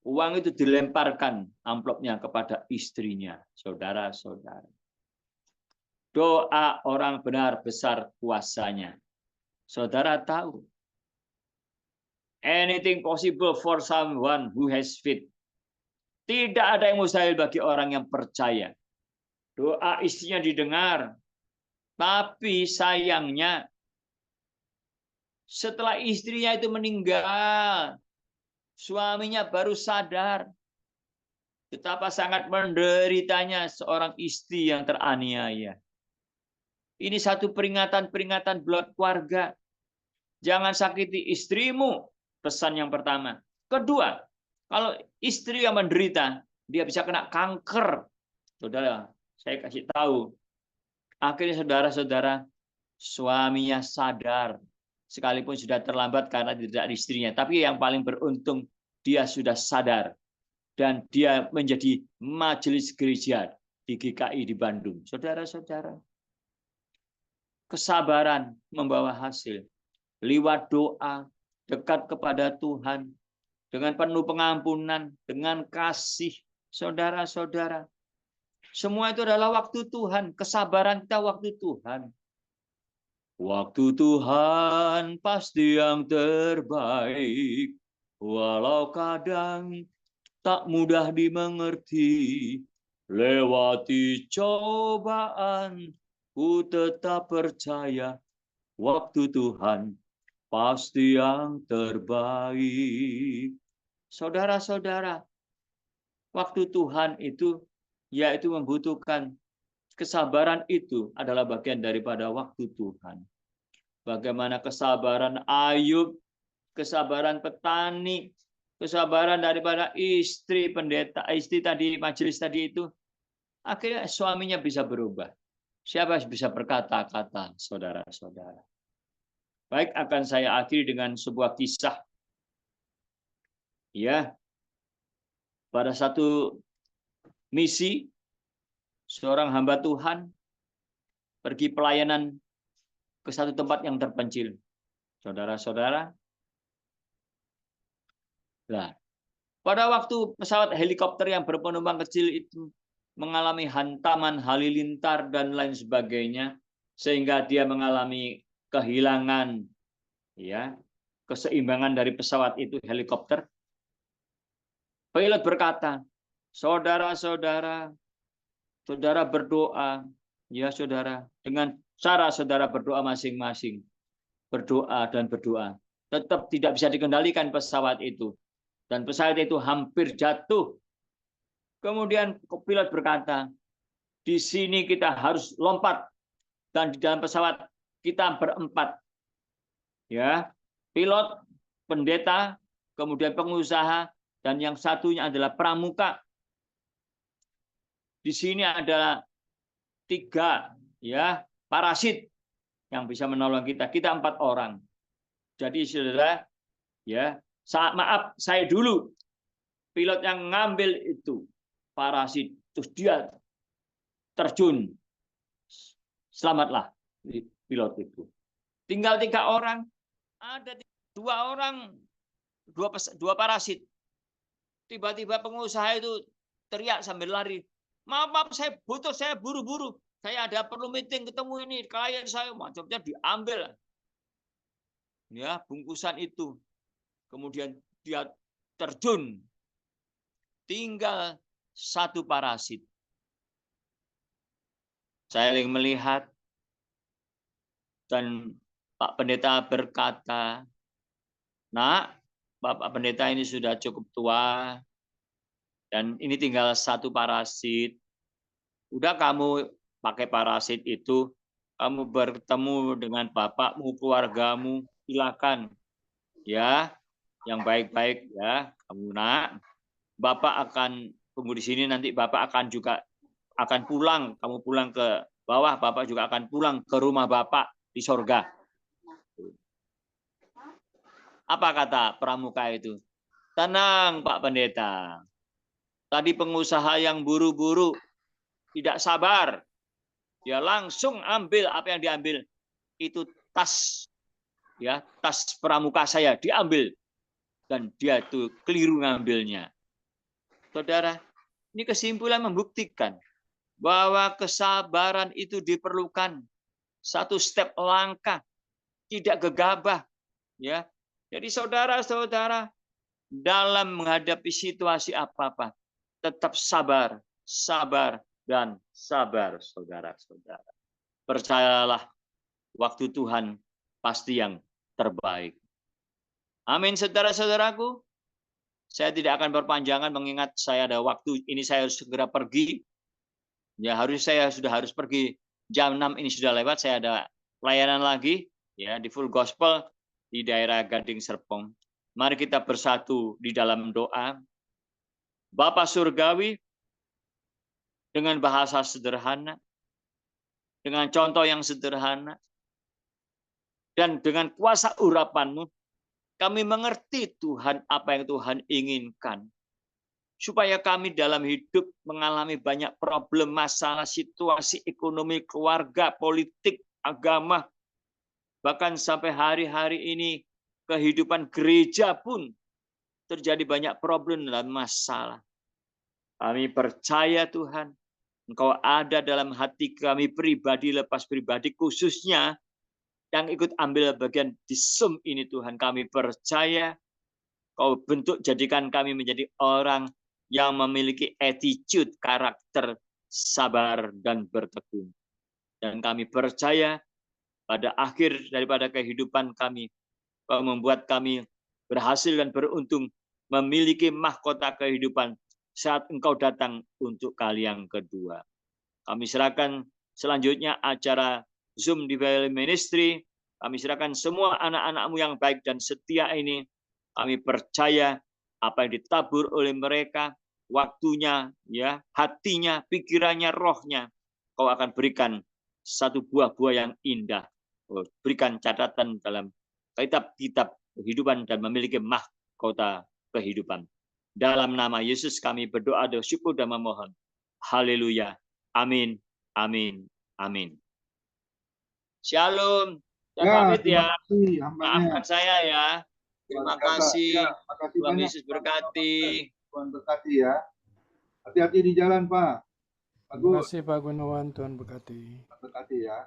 Uang itu dilemparkan amplopnya kepada istrinya, saudara-saudara. Doa orang benar besar kuasanya. Saudara tahu, anything possible for someone who has faith. Tidak ada yang mustahil bagi orang yang percaya. Doa istrinya didengar. Tapi sayangnya, setelah istrinya itu meninggal, suaminya baru sadar Betapa sangat menderitanya seorang istri yang teraniaya. Ini satu peringatan-peringatan buat keluarga. Jangan sakiti istrimu, pesan yang pertama. Kedua, kalau istri yang menderita, dia bisa kena kanker. Saudara, saya kasih tahu. Akhirnya saudara-saudara, suaminya sadar. Sekalipun sudah terlambat karena tidak ada istrinya. Tapi yang paling beruntung, dia sudah sadar. Dan dia menjadi majelis gereja di GKI di Bandung. Saudara-saudara, kesabaran membawa hasil. Lewat doa, dekat kepada Tuhan, dengan penuh pengampunan, dengan kasih. Saudara-saudara, semua itu adalah waktu Tuhan. Kesabaran kita waktu Tuhan. Waktu Tuhan pasti yang terbaik, walau kadang tak mudah dimengerti. Lewati cobaan, ku tetap percaya waktu Tuhan pasti yang terbaik. Saudara-saudara, waktu Tuhan itu yaitu membutuhkan kesabaran, itu adalah bagian daripada waktu Tuhan. Bagaimana kesabaran Ayub, kesabaran petani, kesabaran daripada istri pendeta, istri tadi majelis tadi itu, akhirnya suaminya bisa berubah. Siapa bisa berkata-kata, saudara-saudara. Baik, akan saya akhiri dengan sebuah kisah. Ya, pada satu misi, seorang hamba Tuhan pergi pelayanan ke satu tempat yang terpencil. Saudara-saudara, nah, pada waktu pesawat helikopter yang berpenumpang kecil itu mengalami hantaman halilintar dan lain sebagainya, sehingga dia mengalami kehilangan ya keseimbangan dari pesawat itu, helikopter. Pilot berkata, saudara-saudara, saudara berdoa, ya saudara, dengan cara saudara berdoa masing-masing, berdoa dan berdoa. Tetap tidak bisa dikendalikan pesawat itu. Dan pesawat itu hampir jatuh. Kemudian pilot berkata, di sini kita harus lompat. Dan di dalam pesawat kita berempat. Ya, pilot, pendeta, kemudian pengusaha, dan yang satunya adalah pramuka. Di sini adalah 3 ya parasit yang bisa menolong kita. Kita 4 orang. Jadi saudara, ya, maaf, saya dulu pilot yang ngambil itu parasit, terus dia terjun. Selamatlah pilot itu. Tinggal 3 orang, ada 2 orang, 2 parasit. Tiba-tiba pengusaha itu teriak sambil lari. Maaf, saya butuh, saya buru-buru. Saya ada perlu meeting, ketemu ini klien saya, macamnya diambil. Ya, bungkusan itu. Kemudian dia terjun. Tinggal 1 parasit. Saya ingin melihat dan Pak Pendeta berkata, "Nak, Bapak Pendeta ini sudah cukup tua dan ini tinggal 1 parasit. Udah kamu pakai parasit itu, kamu bertemu dengan bapakmu, keluargamu, silakan. Ya, yang baik-baik ya, kamu nak. Bapak akan tunggu di sini, nanti Bapak akan juga akan pulang. Kamu pulang ke bawah, Bapak juga akan pulang ke rumah Bapak di sorga." Apa kata pramuka itu? Tenang Pak Pendeta. Tadi pengusaha yang buru-buru, tidak sabar. Dia langsung ambil apa yang diambil. Itu tas, ya, tas pramuka saya diambil. Dan dia itu keliru ngambilnya. Saudara, ini kesimpulan membuktikan bahwa kesabaran itu diperlukan. 1 step langkah, tidak gegabah. Ya, jadi saudara-saudara, dalam menghadapi situasi apa-apa, tetap sabar, sabar, dan sabar, saudara-saudara. Percayalah, waktu Tuhan pasti yang terbaik. Amin, saudara-saudaraku. Saya tidak akan berpanjangan mengingat saya ada waktu ini, saya harus segera pergi. Ya, saya sudah harus pergi jam 6 ini sudah lewat, saya ada pelayanan lagi ya di Full Gospel di daerah Gading Serpong. Mari kita bersatu di dalam doa. Bapa Surgawi, dengan bahasa sederhana, dengan contoh yang sederhana, dan dengan kuasa urapan-Mu, kami mengerti Tuhan apa yang Tuhan inginkan. Supaya kami dalam hidup mengalami banyak problem, masalah, situasi ekonomi, keluarga, politik, agama, bahkan sampai hari-hari ini kehidupan gereja pun terjadi banyak problem dan masalah. Kami percaya Tuhan, Engkau ada dalam hati kami pribadi, lepas pribadi, khususnya yang ikut ambil bagian di Zoom ini Tuhan. Kami percaya Kau bentuk, jadikan kami menjadi orang yang memiliki attitude, karakter, sabar, dan bertekun. Dan kami percaya pada akhir daripada kehidupan kami, Kau membuat kami berhasil dan beruntung memiliki mahkota kehidupan saat Engkau datang untuk kali yang kedua. Kami serahkan selanjutnya acara Zoom di Valley Ministry. Kami serahkan semua anak-anak-Mu yang baik dan setia ini. Kami percaya apa yang ditabur oleh mereka, waktunya, ya, hatinya, pikirannya, rohnya, Kau akan berikan satu buah-buah yang indah. Berikan catatan dalam kitab-kitab kehidupan dan memiliki mahkota kehidupan. Dalam nama Yesus kami berdoa, bersyukur dan memohon. Haleluya. Amin. Amin. Amin. Shalom. Saya pamit ya. Maafkan saya ya. Terima kasih. Tuhan Yesus berkati. Tuhan berkati ya. Hati-hati di jalan, Pak. Terima kasih Pak Gunawan, Tuhan berkati. Tuhan berkati ya.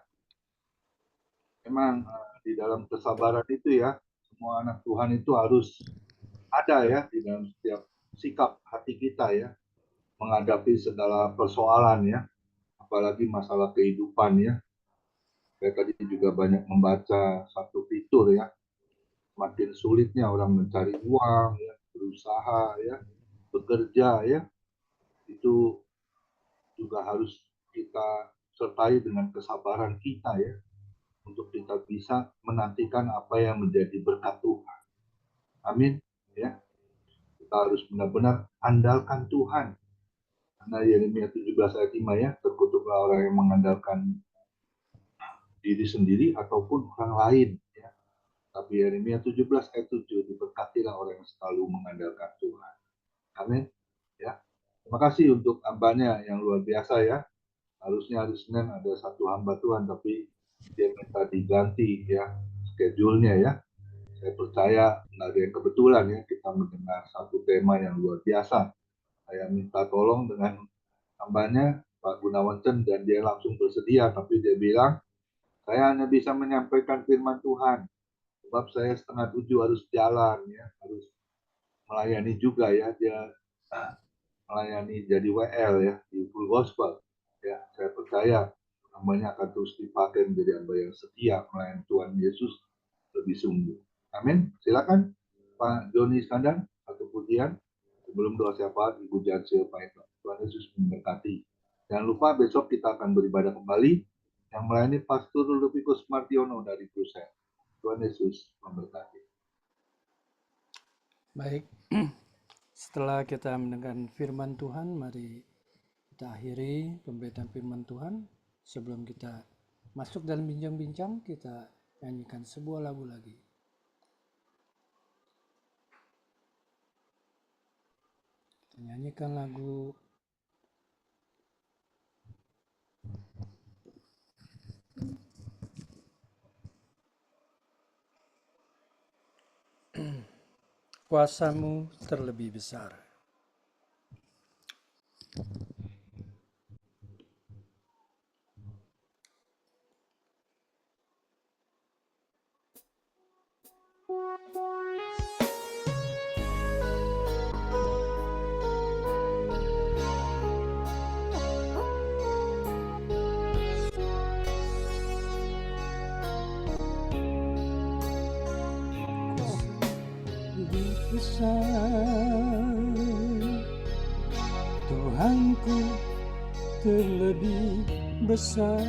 Memang di dalam kesabaran itu ya, semua anak Tuhan itu harus ada ya di dalam setiap sikap hati kita ya, menghadapi segala persoalan ya, apalagi masalah kehidupan ya. Saya tadi juga banyak membaca satu fitur ya, makin sulitnya orang mencari uang ya, berusaha ya, bekerja ya, itu juga harus kita sertai dengan kesabaran kita ya, untuk kita bisa menantikan apa yang menjadi berkat Tuhan. Amin ya. Kita harus benar-benar andalkan Tuhan. Karena Yeremia 17 ayat 5 ya, terkutuklah orang yang mengandalkan diri sendiri ataupun orang lain ya. Tapi Yeremia 17 ayat 7, diberkatilah orang yang selalu mengandalkan Tuhan. Amin ya. Terima kasih untuk hambanya yang luar biasa ya. Harusnya hari Senin ada satu hamba Tuhan, tapi dia minta diganti ya schedule-nya ya. Saya percaya nggak ada yang kebetulan ya, kita mendengar satu tema yang luar biasa. Saya minta tolong dengan hambanya Pak Gunawan Chen, dan dia langsung bersedia, tapi dia bilang saya hanya bisa menyampaikan firman Tuhan sebab saya 6:30 harus jalan ya, harus melayani juga ya, dia melayani jadi WL ya di Full Gospel ya. Saya percaya hambanya akan terus dipakai menjadi hamba yang setia melayani Tuhan Yesus lebih sungguh. Amin. Silakan Pak Joni Iskandar atau pujian sebelum doa syafaat Ibu Jansil Pak. Tuhan Yesus memberkati. Jangan lupa besok kita akan beribadah kembali yang melayani Pastor Lupikus Martiono dari Brussels. Tuhan Yesus memberkati. Baik, setelah kita mendengar firman Tuhan, mari kita akhiri pemberitaan firman Tuhan. Sebelum kita masuk dalam bincang-bincang, kita nyanyikan sebuah lagu lagi. Kita nyanyikan lagu Kuasa-Mu terlebih besar. besar. Tuhanku terlebih besar,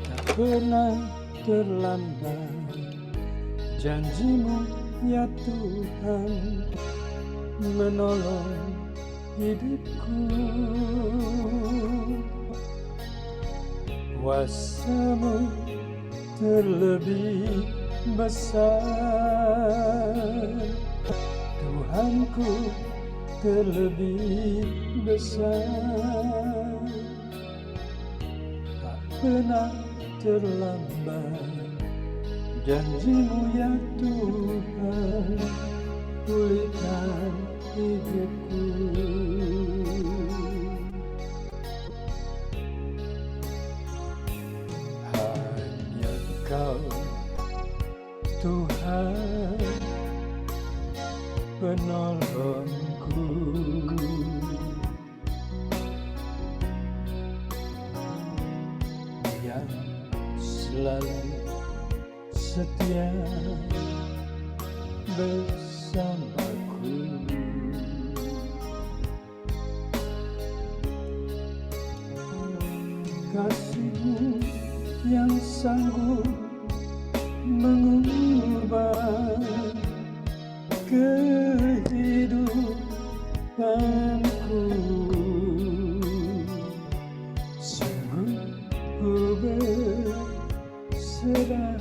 tak pernah terlambat janji-Mu ya Tuhan, menolong hidupku. Kuasa-Mu terlebih besar, Tuhanku terlebih besar, tak pernah terlambat janji-Mu ya Tuhan, pulihkan hidupku. Hanya Kau Tuhan penolongku, yang selalu setia bersamaku. Kasih-Mu yang sanggup mengubah kehidupanku. Sungguh ku berserah,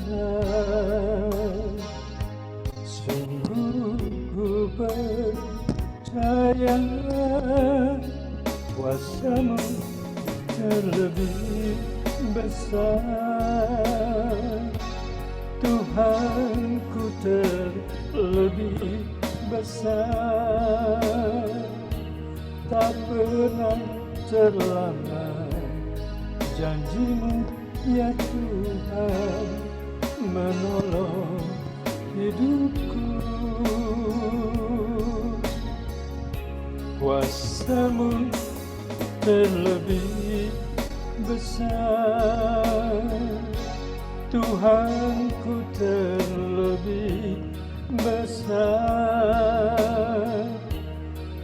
sungguh ku percaya kuasa-Mu terlebih besar, Tuhanku terlebih besar, tak pernah terlambat janji-Mu ya Tuhan, menolong hidupku. Kuasa-Mu terlebih besar, Tuhanku terlebih besar,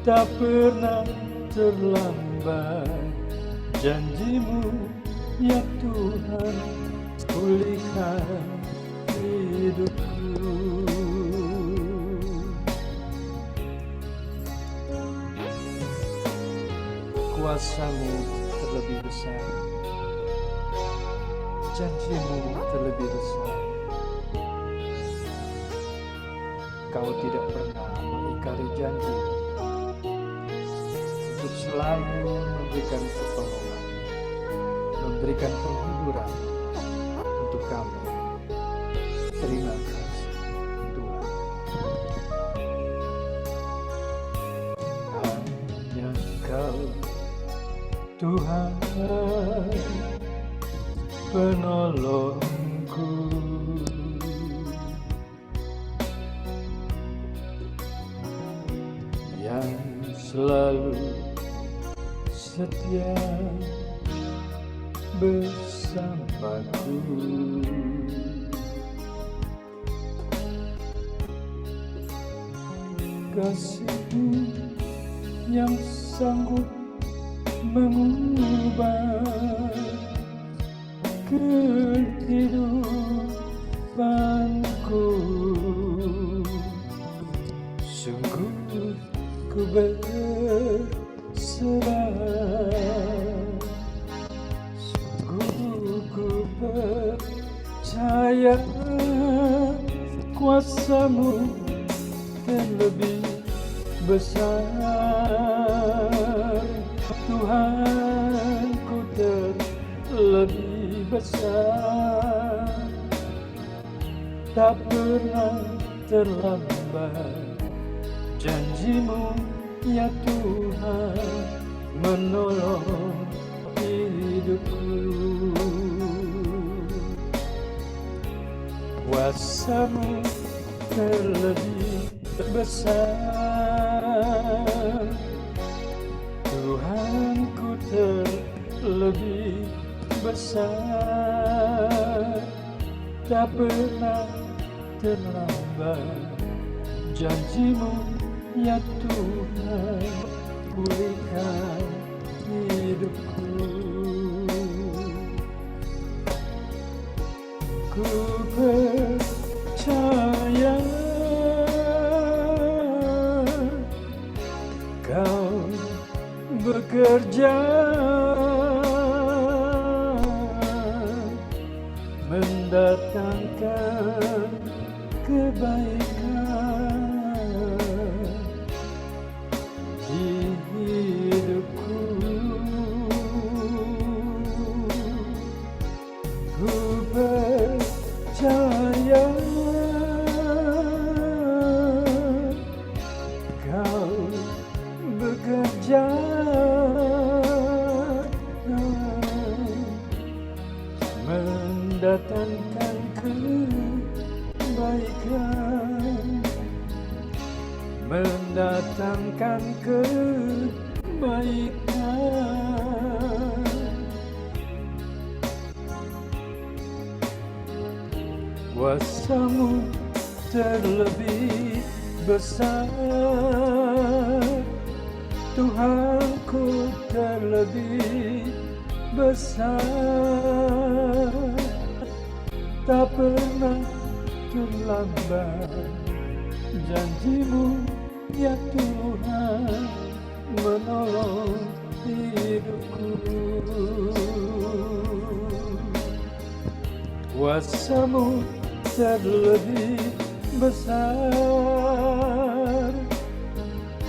tak pernah terlambat janji-Mu ya Tuhan, pulihkan hidupku. Kuasa-Mu terlebih besar, janji-Mu terlebih besar. Kau tidak pernah mengingkari janji untuk selalu memberikan pertolongan, memberikan penghiburan untuk kami. Terima kasih Tuhan. Hanya Kau Tuhan penolongku, yang selalu setia bersamaku. Kasih-Mu yang sanggup mengubah kehidupanku. Sungguh ku berserah, sungguh ku percaya kuasa-Mu terlebih besar, Tuhanku terlebih besar, tak pernah terlambat janji-Mu ya Tuhan, menolong hidupku. Kuasa-Mu terlebih besar, Tuhanku terlebih besar, tak pernah terlambat. Janji-Mu ya Tuhan, pulihkan hidupku. Ku percaya Kau bekerja mendatangkan kebaikan di hidupku. Ku percaya Kau bekerja mendatangkan kebaikan, mendatangkan kebaikan. Kuasa-Mu terlebih besar, Tuhanku terlebih besar. Tak pernah terlambat, janji-Mu ya Tuhan menolong hidupku. Kuasa-Mu terlebih besar,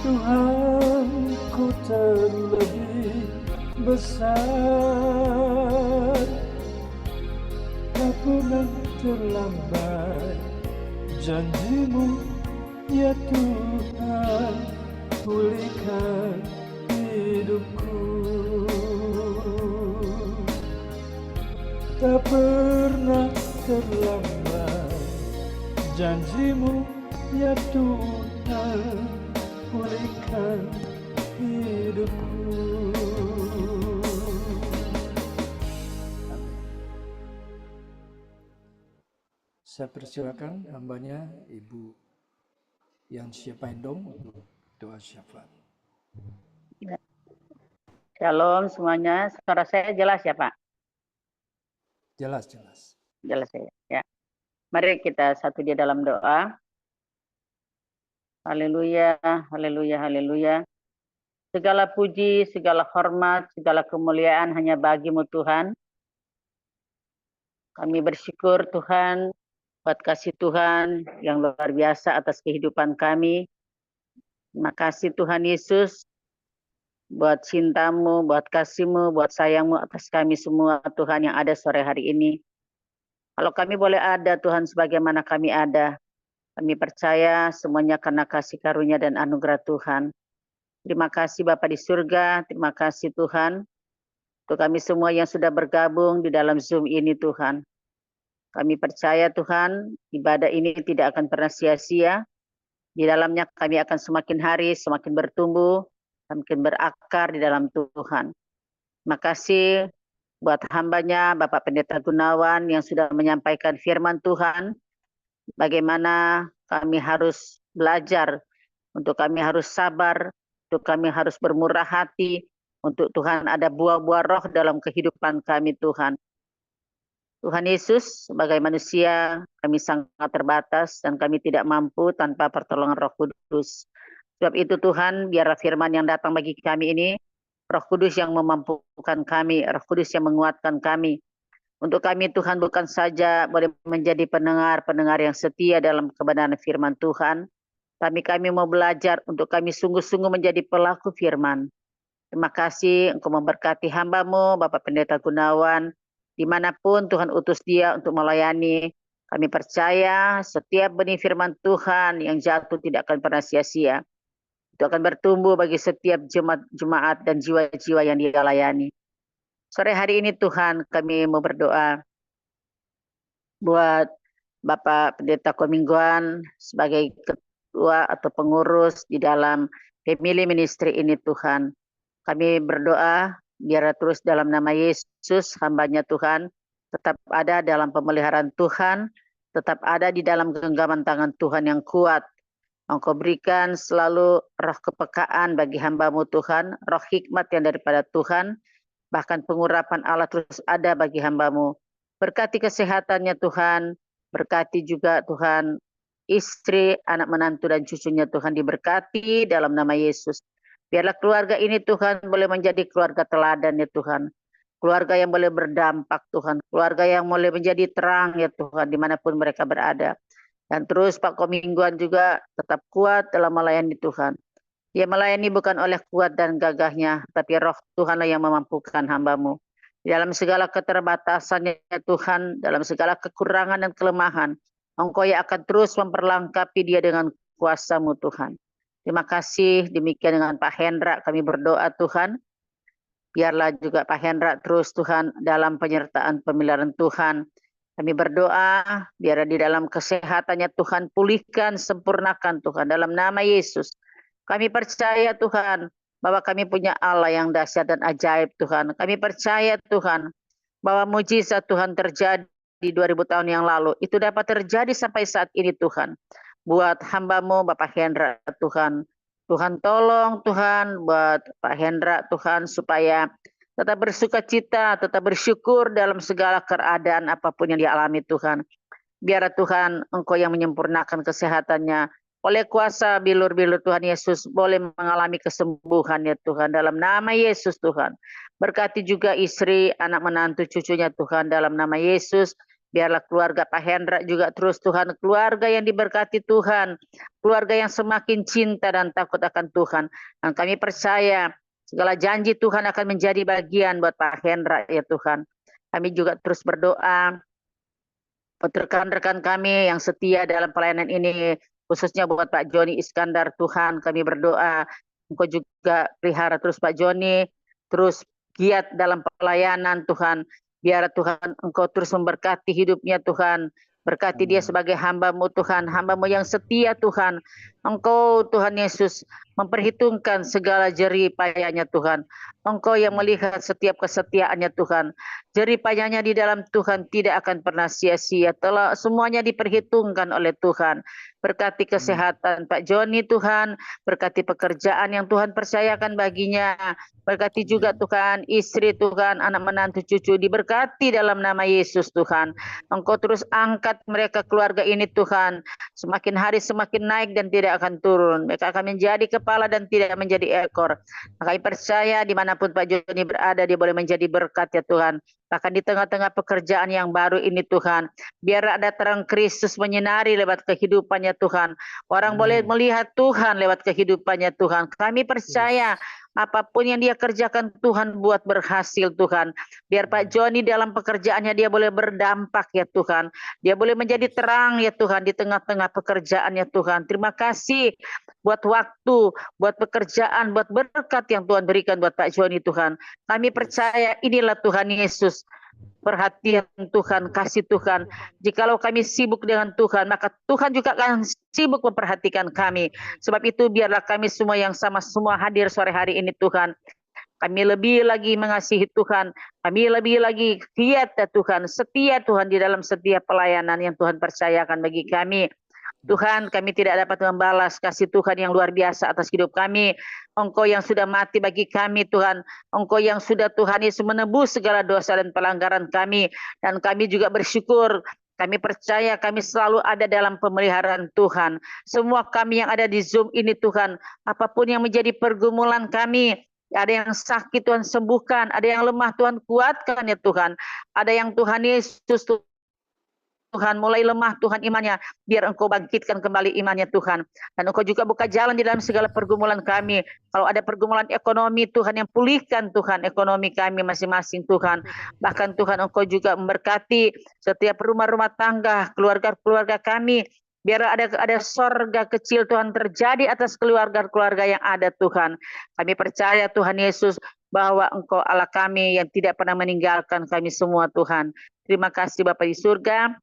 Tuhanku terlebih besar. Tak pernah terlambat, janji-Mu ya Tuhan pulihkan hidupku. Tak pernah terlambat, janji-Mu ya Tuhan pulihkan hidupku. Saya persilakan hambanya Ibu Yansia Paindong untuk doa syafaat. Shalom semuanya. Suara saya jelas ya Pak? Jelas, jelas. Jelas ya. Mari kita satu di dalam doa. Haleluya, haleluya, haleluya. Segala puji, segala hormat, segala kemuliaan hanya bagi-Mu Tuhan. Kami bersyukur Tuhan buat kasih Tuhan yang luar biasa atas kehidupan kami. Terima kasih Tuhan Yesus buat cinta-Mu, buat kasih-Mu, buat sayang-Mu atas kami semua Tuhan yang ada sore hari ini. Kalau kami boleh ada Tuhan sebagaimana kami ada, kami percaya semuanya karena kasih karunia dan anugerah Tuhan. Terima kasih Bapa di surga, terima kasih Tuhan untuk kami semua yang sudah bergabung di dalam Zoom ini Tuhan. Kami percaya Tuhan, ibadah ini tidak akan pernah sia-sia. Di dalamnya kami akan semakin hari, semakin bertumbuh, semakin berakar di dalam Tuhan. Terima kasih buat hambanya Bapak Pendeta Gunawan yang sudah menyampaikan firman Tuhan. Bagaimana kami harus belajar, untuk kami harus sabar, untuk kami harus bermurah hati, untuk Tuhan ada buah-buah roh dalam kehidupan kami Tuhan. Tuhan Yesus, sebagai manusia, kami sangat terbatas dan kami tidak mampu tanpa pertolongan Roh Kudus. Sebab itu Tuhan, biarlah firman yang datang bagi kami ini, Roh Kudus yang memampukan kami, Roh Kudus yang menguatkan kami. Untuk kami Tuhan bukan saja boleh menjadi pendengar-pendengar yang setia dalam kebenaran firman Tuhan, tapi kami mau belajar untuk kami sungguh-sungguh menjadi pelaku firman. Terima kasih Engkau memberkati hamba-Mu, Bapak Pendeta Gunawan, dimanapun Tuhan utus dia untuk melayani. Kami percaya setiap benih firman Tuhan yang jatuh tidak akan pernah sia-sia. Itu akan bertumbuh bagi setiap jemaat dan jiwa-jiwa yang dia layani. Sore hari ini Tuhan kami mau berdoa buat Bapak Pendeta Komingguan sebagai ketua atau pengurus di dalam family ministry ini Tuhan. Kami berdoa biar terus dalam nama Yesus hambanya Tuhan tetap ada dalam pemeliharaan Tuhan tetap ada di dalam genggaman tangan Tuhan yang kuat. Engkau berikan selalu roh kepekaan bagi hamba-Mu Tuhan, roh hikmat yang daripada Tuhan, bahkan pengurapan Allah terus ada bagi hamba-Mu. Berkati kesehatannya Tuhan, berkati juga Tuhan istri, anak menantu dan cucunya Tuhan diberkati dalam nama Yesus. Biarlah keluarga ini Tuhan boleh menjadi keluarga teladan ya Tuhan. Keluarga yang boleh berdampak Tuhan, keluarga yang boleh menjadi terang ya Tuhan dimanapun mereka berada. Dan terus Pak Komingguan juga tetap kuat dalam melayani Tuhan. Dia melayani bukan oleh kuat dan gagahnya, tapi roh Tuhanlah yang memampukan hamba-Mu. Dalam segala keterbatasannya Tuhan, dalam segala kekurangan dan kelemahan, Engkau yang akan terus memperlengkapi dia dengan kuasa-Mu Tuhan. Terima kasih, demikian dengan Pak Hendra kami berdoa Tuhan. Biarlah juga Pak Hendra terus Tuhan dalam penyertaan pemeliharaan Tuhan. Kami berdoa, biar di dalam kesehatannya Tuhan pulihkan, sempurnakan Tuhan dalam nama Yesus. Kami percaya Tuhan bahwa kami punya Allah yang dahsyat dan ajaib Tuhan. Kami percaya Tuhan bahwa mujizat Tuhan terjadi di 2000 tahun yang lalu. Itu dapat terjadi sampai saat ini Tuhan. Buat hamba-Mu Bapak Hendra Tuhan. Tuhan tolong Tuhan buat Pak Hendra Tuhan supaya tetap bersuka cita, tetap bersyukur dalam segala keadaan apapun yang dialami Tuhan. Biar Tuhan Engkau yang menyempurnakan kesehatannya. Oleh kuasa bilur-bilur Tuhan Yesus boleh mengalami kesembuhan ya Tuhan. Dalam nama Yesus Tuhan. Berkati juga istri, anak menantu, cucunya Tuhan. Dalam nama Yesus. Biarlah keluarga Pak Hendra juga terus Tuhan. Keluarga yang diberkati Tuhan. Keluarga yang semakin cinta dan takut akan Tuhan. Dan kami percaya segala janji Tuhan akan menjadi bagian buat Pak Hendra ya Tuhan. Kami juga terus berdoa buat rekan-rekan kami yang setia dalam pelayanan ini, khususnya buat Pak Joni Iskandar Tuhan. Kami berdoa Engkau juga pelihara terus Pak Joni, terus giat dalam pelayanan Tuhan. Biar Tuhan Engkau terus memberkati hidupnya Tuhan. Berkati dia sebagai hamba-Mu Tuhan, hamba-Mu yang setia Tuhan. Engkau Tuhan Yesus memperhitungkan segala jerih payahnya Tuhan. Engkau yang melihat setiap kesetiaannya Tuhan. Jerih payahnya di dalam Tuhan tidak akan pernah sia-sia. Telah semuanya diperhitungkan oleh Tuhan. Berkati kesehatan Pak Joni Tuhan. Berkati pekerjaan yang Tuhan percayakan baginya. Berkati juga Tuhan istri Tuhan, anak menantu cucu diberkati dalam nama Yesus Tuhan. Engkau terus angkat mereka keluarga ini Tuhan. Semakin hari semakin naik dan tidak akan turun. Mereka akan menjadi kepala dan tidak menjadi ekor. Kami percaya dimanapun Pak Joni berada dia boleh menjadi berkat ya Tuhan. Bahkan di tengah-tengah pekerjaan yang baru ini Tuhan. Biar ada terang Kristus menyinari lewat kehidupannya Tuhan. Orang boleh melihat Tuhan lewat kehidupannya Tuhan. Kami percaya apapun yang dia kerjakan Tuhan buat berhasil Tuhan. Biar Pak Joni dalam pekerjaannya dia boleh berdampak ya Tuhan. Dia boleh menjadi terang ya Tuhan di tengah-tengah pekerjaannya Tuhan. Terima kasih buat waktu, buat pekerjaan, buat berkat yang Tuhan berikan buat Pak Joni Tuhan. Kami percaya inilah Tuhan Yesus. Perhatian Tuhan, kasih Tuhan. Jikalau kami sibuk dengan Tuhan, maka Tuhan juga akan sibuk memperhatikan kami. Sebab itu biarlah kami semua yang sama semua hadir sore hari ini Tuhan. Kami lebih lagi mengasihi Tuhan. Kami lebih lagi giat ya Tuhan. Setia Tuhan di dalam setiap pelayanan yang Tuhan percayakan bagi kami. Tuhan, kami tidak dapat membalas kasih Tuhan yang luar biasa atas hidup kami. Engkau yang sudah mati bagi kami Tuhan. Engkau yang sudah Tuhan Yesus menebus segala dosa dan pelanggaran kami. Dan kami juga bersyukur. Kami percaya kami selalu ada dalam pemeliharaan Tuhan. Semua kami yang ada di Zoom ini Tuhan. Apapun yang menjadi pergumulan kami. Ada yang sakit Tuhan sembuhkan. Ada yang lemah Tuhan kuatkan ya Tuhan. Ada yang Tuhan Yesus Tuhan mulai lemah Tuhan imannya, biar Engkau bangkitkan kembali imannya Tuhan. Dan Engkau juga buka jalan di dalam segala pergumulan kami. Kalau ada pergumulan ekonomi Tuhan yang pulihkan Tuhan ekonomi kami masing-masing Tuhan. Bahkan Tuhan Engkau juga memberkati setiap rumah-rumah tangga, keluarga-keluarga kami. Biar ada sorga kecil Tuhan terjadi atas keluarga-keluarga yang ada Tuhan. Kami percaya Tuhan Yesus bahwa Engkau Allah kami yang tidak pernah meninggalkan kami semua Tuhan. Terima kasih Bapa di surga.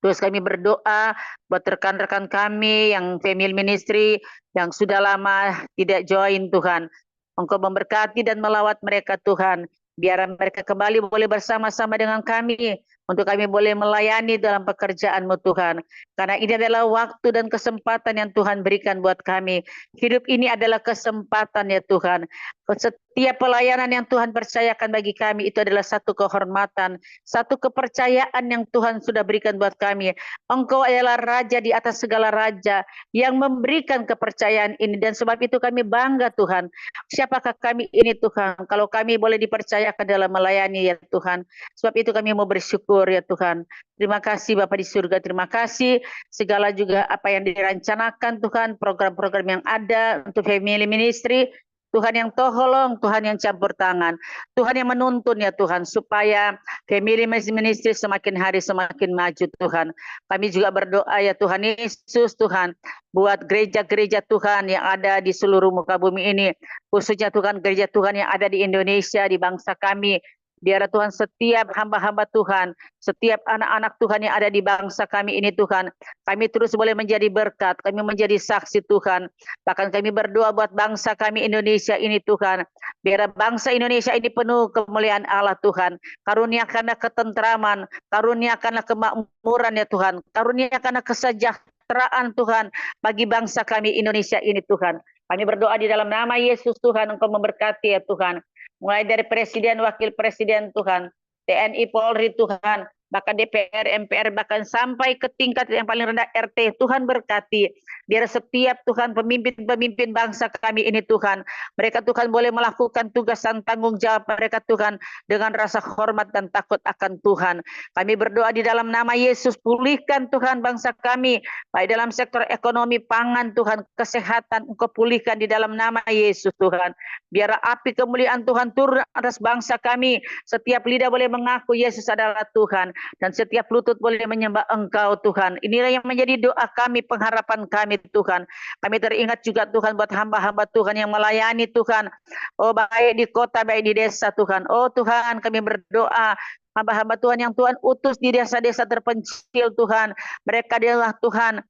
Terus kami berdoa buat rekan-rekan kami yang family ministry yang sudah lama tidak join Tuhan. Engkau memberkati dan melawat mereka Tuhan. Biar mereka kembali boleh bersama-sama dengan kami. untuk kami boleh melayani dalam pekerjaan-Mu Tuhan. Karena ini adalah waktu dan kesempatan yang Tuhan berikan buat kami. Hidup ini adalah kesempatan ya Tuhan. Setiap pelayanan yang Tuhan percayakan bagi kami itu adalah satu kehormatan, satu kepercayaan yang Tuhan sudah berikan buat kami. Engkau adalah Raja di atas segala raja yang memberikan kepercayaan ini, dan sebab itu kami bangga Tuhan. Siapakah kami ini Tuhan, kalau kami boleh dipercayakan dalam melayani ya Tuhan. Sebab itu kami mau bersyukur ya Tuhan. Terima kasih Bapa di surga, terima kasih segala juga apa yang direncanakan Tuhan, program-program yang ada untuk family ministry. Tuhan yang tolong, Tuhan yang campur tangan, Tuhan yang menuntun ya Tuhan, supaya family ministry semakin hari semakin maju Tuhan. Kami juga berdoa ya Tuhan Yesus Tuhan, buat gereja-gereja Tuhan yang ada di seluruh muka bumi ini, khususnya Tuhan gereja Tuhan yang ada di Indonesia, di bangsa kami. Biar Tuhan setiap hamba-hamba Tuhan, setiap anak-anak Tuhan yang ada di bangsa kami ini Tuhan, kami terus boleh menjadi berkat, kami menjadi saksi Tuhan. Bahkan kami berdoa buat bangsa kami Indonesia ini Tuhan, biar bangsa Indonesia ini penuh kemuliaan Allah Tuhan. Karuniakanlah ketentraman, karuniakanlah kemakmuran ya Tuhan, karuniakanlah kesejahteraan Tuhan bagi bangsa kami Indonesia ini Tuhan. Kami berdoa di dalam nama Yesus Tuhan, Engkau memberkati ya Tuhan. Mulai dari Presiden, Wakil Presiden Tuhan, TNI, Polri Tuhan, bahkan DPR, MPR, bahkan sampai ke tingkat yang paling rendah RT, Tuhan berkati. Biar setiap Tuhan pemimpin-pemimpin bangsa kami ini Tuhan, mereka Tuhan boleh melakukan tugas dan tanggung jawab mereka Tuhan dengan rasa hormat dan takut akan Tuhan. Kami berdoa di dalam nama Yesus, pulihkan Tuhan bangsa kami, baik dalam sektor ekonomi, pangan Tuhan, kesehatan, Engkau pulihkan di dalam nama Yesus Tuhan. Biar api kemuliaan Tuhan turun atas bangsa kami, setiap lidah boleh mengaku Yesus adalah Tuhan, dan setiap lutut boleh menyembah Engkau Tuhan. Inilah yang menjadi doa kami, pengharapan kami Tuhan. Kami teringat juga Tuhan buat hamba-hamba Tuhan yang melayani Tuhan, oh baik di kota, baik di desa Tuhan. Oh Tuhan, kami berdoa hamba-hamba Tuhan yang Tuhan utus di desa-desa terpencil Tuhan. Mereka adalah Tuhan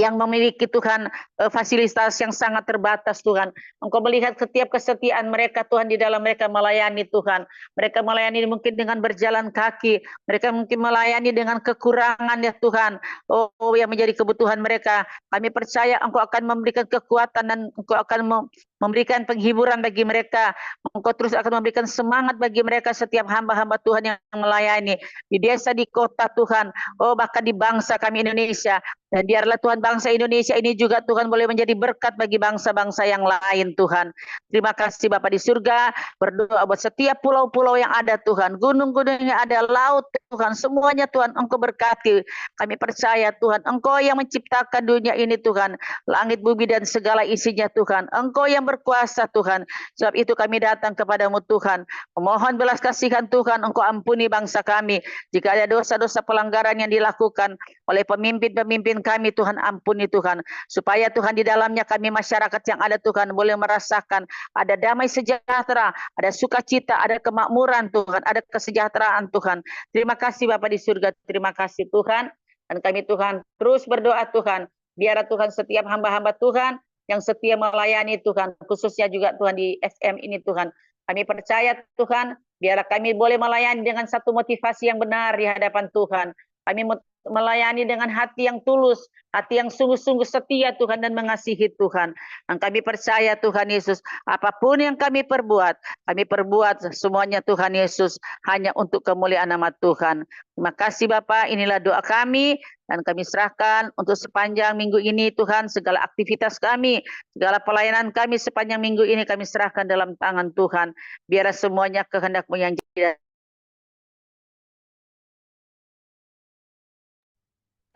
yang memiliki Tuhan fasilitas yang sangat terbatas Tuhan. Engkau melihat setiap kesetiaan mereka Tuhan di dalam mereka melayani Tuhan. Mereka melayani mungkin dengan berjalan kaki, mereka mungkin melayani dengan kekurangan ya Tuhan. Oh yang menjadi kebutuhan mereka. Kami percaya Engkau akan memberikan kekuatan dan Engkau akan memberikan penghiburan bagi mereka. Engkau terus akan memberikan semangat bagi mereka, setiap hamba-hamba Tuhan yang melayani di desa, di kota Tuhan. Oh bahkan di bangsa kami Indonesia. Dan biarlah Tuhan bangsa Indonesia ini juga Tuhan boleh menjadi berkat bagi bangsa-bangsa yang lain Tuhan. Terima kasih Bapa di surga. Berdoa buat setiap pulau-pulau yang ada Tuhan, gunung-gunung yang ada, laut Tuhan, semuanya Tuhan Engkau berkati. Kami percaya Tuhan Engkau yang menciptakan dunia ini Tuhan, langit bumi dan segala isinya Tuhan. Engkau yang berkuasa Tuhan. Sebab itu kami datang kepadamu Tuhan, memohon belas kasihan Tuhan. Engkau ampuni bangsa kami jika ada dosa-dosa pelanggaran yang dilakukan oleh pemimpin-pemimpin kami Tuhan, ampuni Tuhan, supaya Tuhan di dalamnya kami masyarakat yang ada Tuhan boleh merasakan ada damai sejahtera, ada sukacita, ada kemakmuran Tuhan, ada kesejahteraan Tuhan. Terima kasih Bapa di surga, terima kasih Tuhan. Dan kami Tuhan terus berdoa Tuhan, biar Tuhan setiap hamba-hamba Tuhan yang setia melayani Tuhan, khususnya juga Tuhan di FM ini Tuhan. Kami percaya Tuhan, biar kami boleh melayani dengan satu motivasi yang benar di hadapan Tuhan. Kami melayani dengan hati yang tulus, hati yang sungguh-sungguh setia Tuhan dan mengasihi Tuhan. Dan kami percaya Tuhan Yesus, apapun yang kami perbuat semuanya Tuhan Yesus hanya untuk kemuliaan nama Tuhan. Terima kasih Bapa, inilah doa kami dan kami serahkan untuk sepanjang minggu ini Tuhan, segala aktivitas kami, segala pelayanan kami sepanjang minggu ini kami serahkan dalam tangan Tuhan. Biar semuanya kehendak-Mu yang jadi.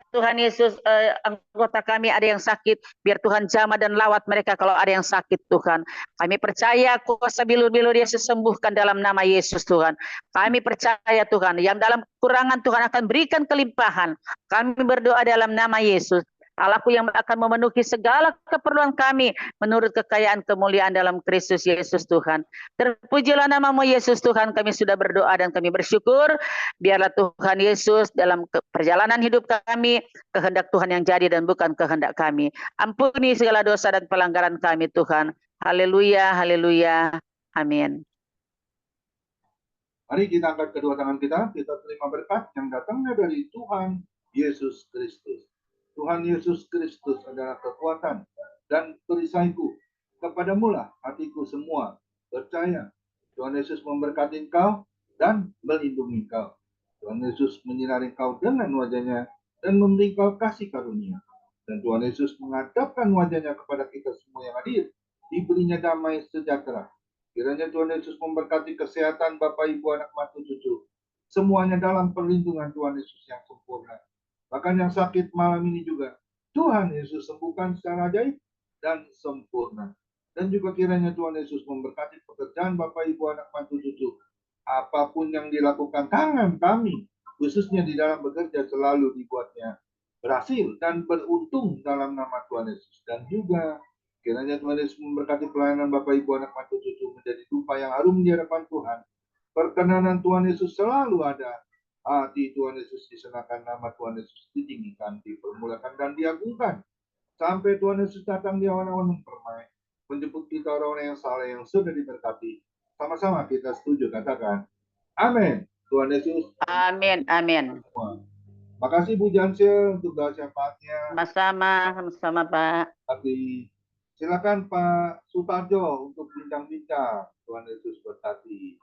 Tuhan Yesus, anggota kami ada yang sakit, biar Tuhan jamah dan lawat mereka kalau ada yang sakit Tuhan. Kami percaya kuasa bilur-bilur Yesus sembuhkan dalam nama Yesus Tuhan. Kami percaya Tuhan, yang dalam kekurangan Tuhan akan berikan kelimpahan. Kami berdoa dalam nama Yesus. Allahku yang akan memenuhi segala keperluan kami menurut kekayaan kemuliaan dalam Kristus Yesus Tuhan. Terpujilah nama-Mu Yesus Tuhan, kami sudah berdoa dan kami bersyukur. Biarlah Tuhan Yesus dalam perjalanan hidup kami, kehendak Tuhan yang jadi dan bukan kehendak kami. Ampuni segala dosa dan pelanggaran kami Tuhan. Haleluya, haleluya, amin. Mari kita angkat kedua tangan kita terima berkat yang datangnya dari Tuhan Yesus Kristus. Tuhan Yesus Kristus adalah kekuatan dan perisaiku. Kepadamulah hatiku semua percaya. Tuhan Yesus memberkati engkau dan melindungi engkau. Tuhan Yesus menyinari engkau dengan wajahnya dan memberi engkau kasih karunia. Dan Tuhan Yesus menghadapkan wajahnya kepada kita semua yang hadir. Diberinya damai sejahtera. Kiranya Tuhan Yesus memberkati kesehatan Bapak, Ibu, anak, mantu, cucu. Semuanya dalam perlindungan Tuhan Yesus yang sempurna. Bahkan yang sakit malam ini juga, Tuhan Yesus sembuhkan secara ajaib dan sempurna. Dan juga kiranya Tuhan Yesus memberkati pekerjaan Bapak, Ibu, anak, mantu, cucu. Apapun yang dilakukan tangan kami, khususnya di dalam bekerja, selalu dibuatnya berhasil dan beruntung dalam nama Tuhan Yesus. Dan juga kiranya Tuhan Yesus memberkati pelayanan Bapak, Ibu, anak, mantu, cucu menjadi dupa yang harum di hadapan Tuhan. Perkenanan Tuhan Yesus selalu ada. Hati Tuhan Yesus disenangkan, nama Tuhan Yesus ditinggikan, dipermulakan, dan diagungkan. Sampai Tuhan Yesus datang di awan-awan mempermai, menjemput kita orang-orang yang saleh yang sudah diberkati. Sama-sama kita setuju, katakan. Amin. Tuhan Yesus. Amin, amin. Makasih Bu Jansil untuk doa syafaatnya. Sama-sama Pak. Tapi silakan Pak Sutarjo untuk bincang-bincang. Tuhan Yesus berkati.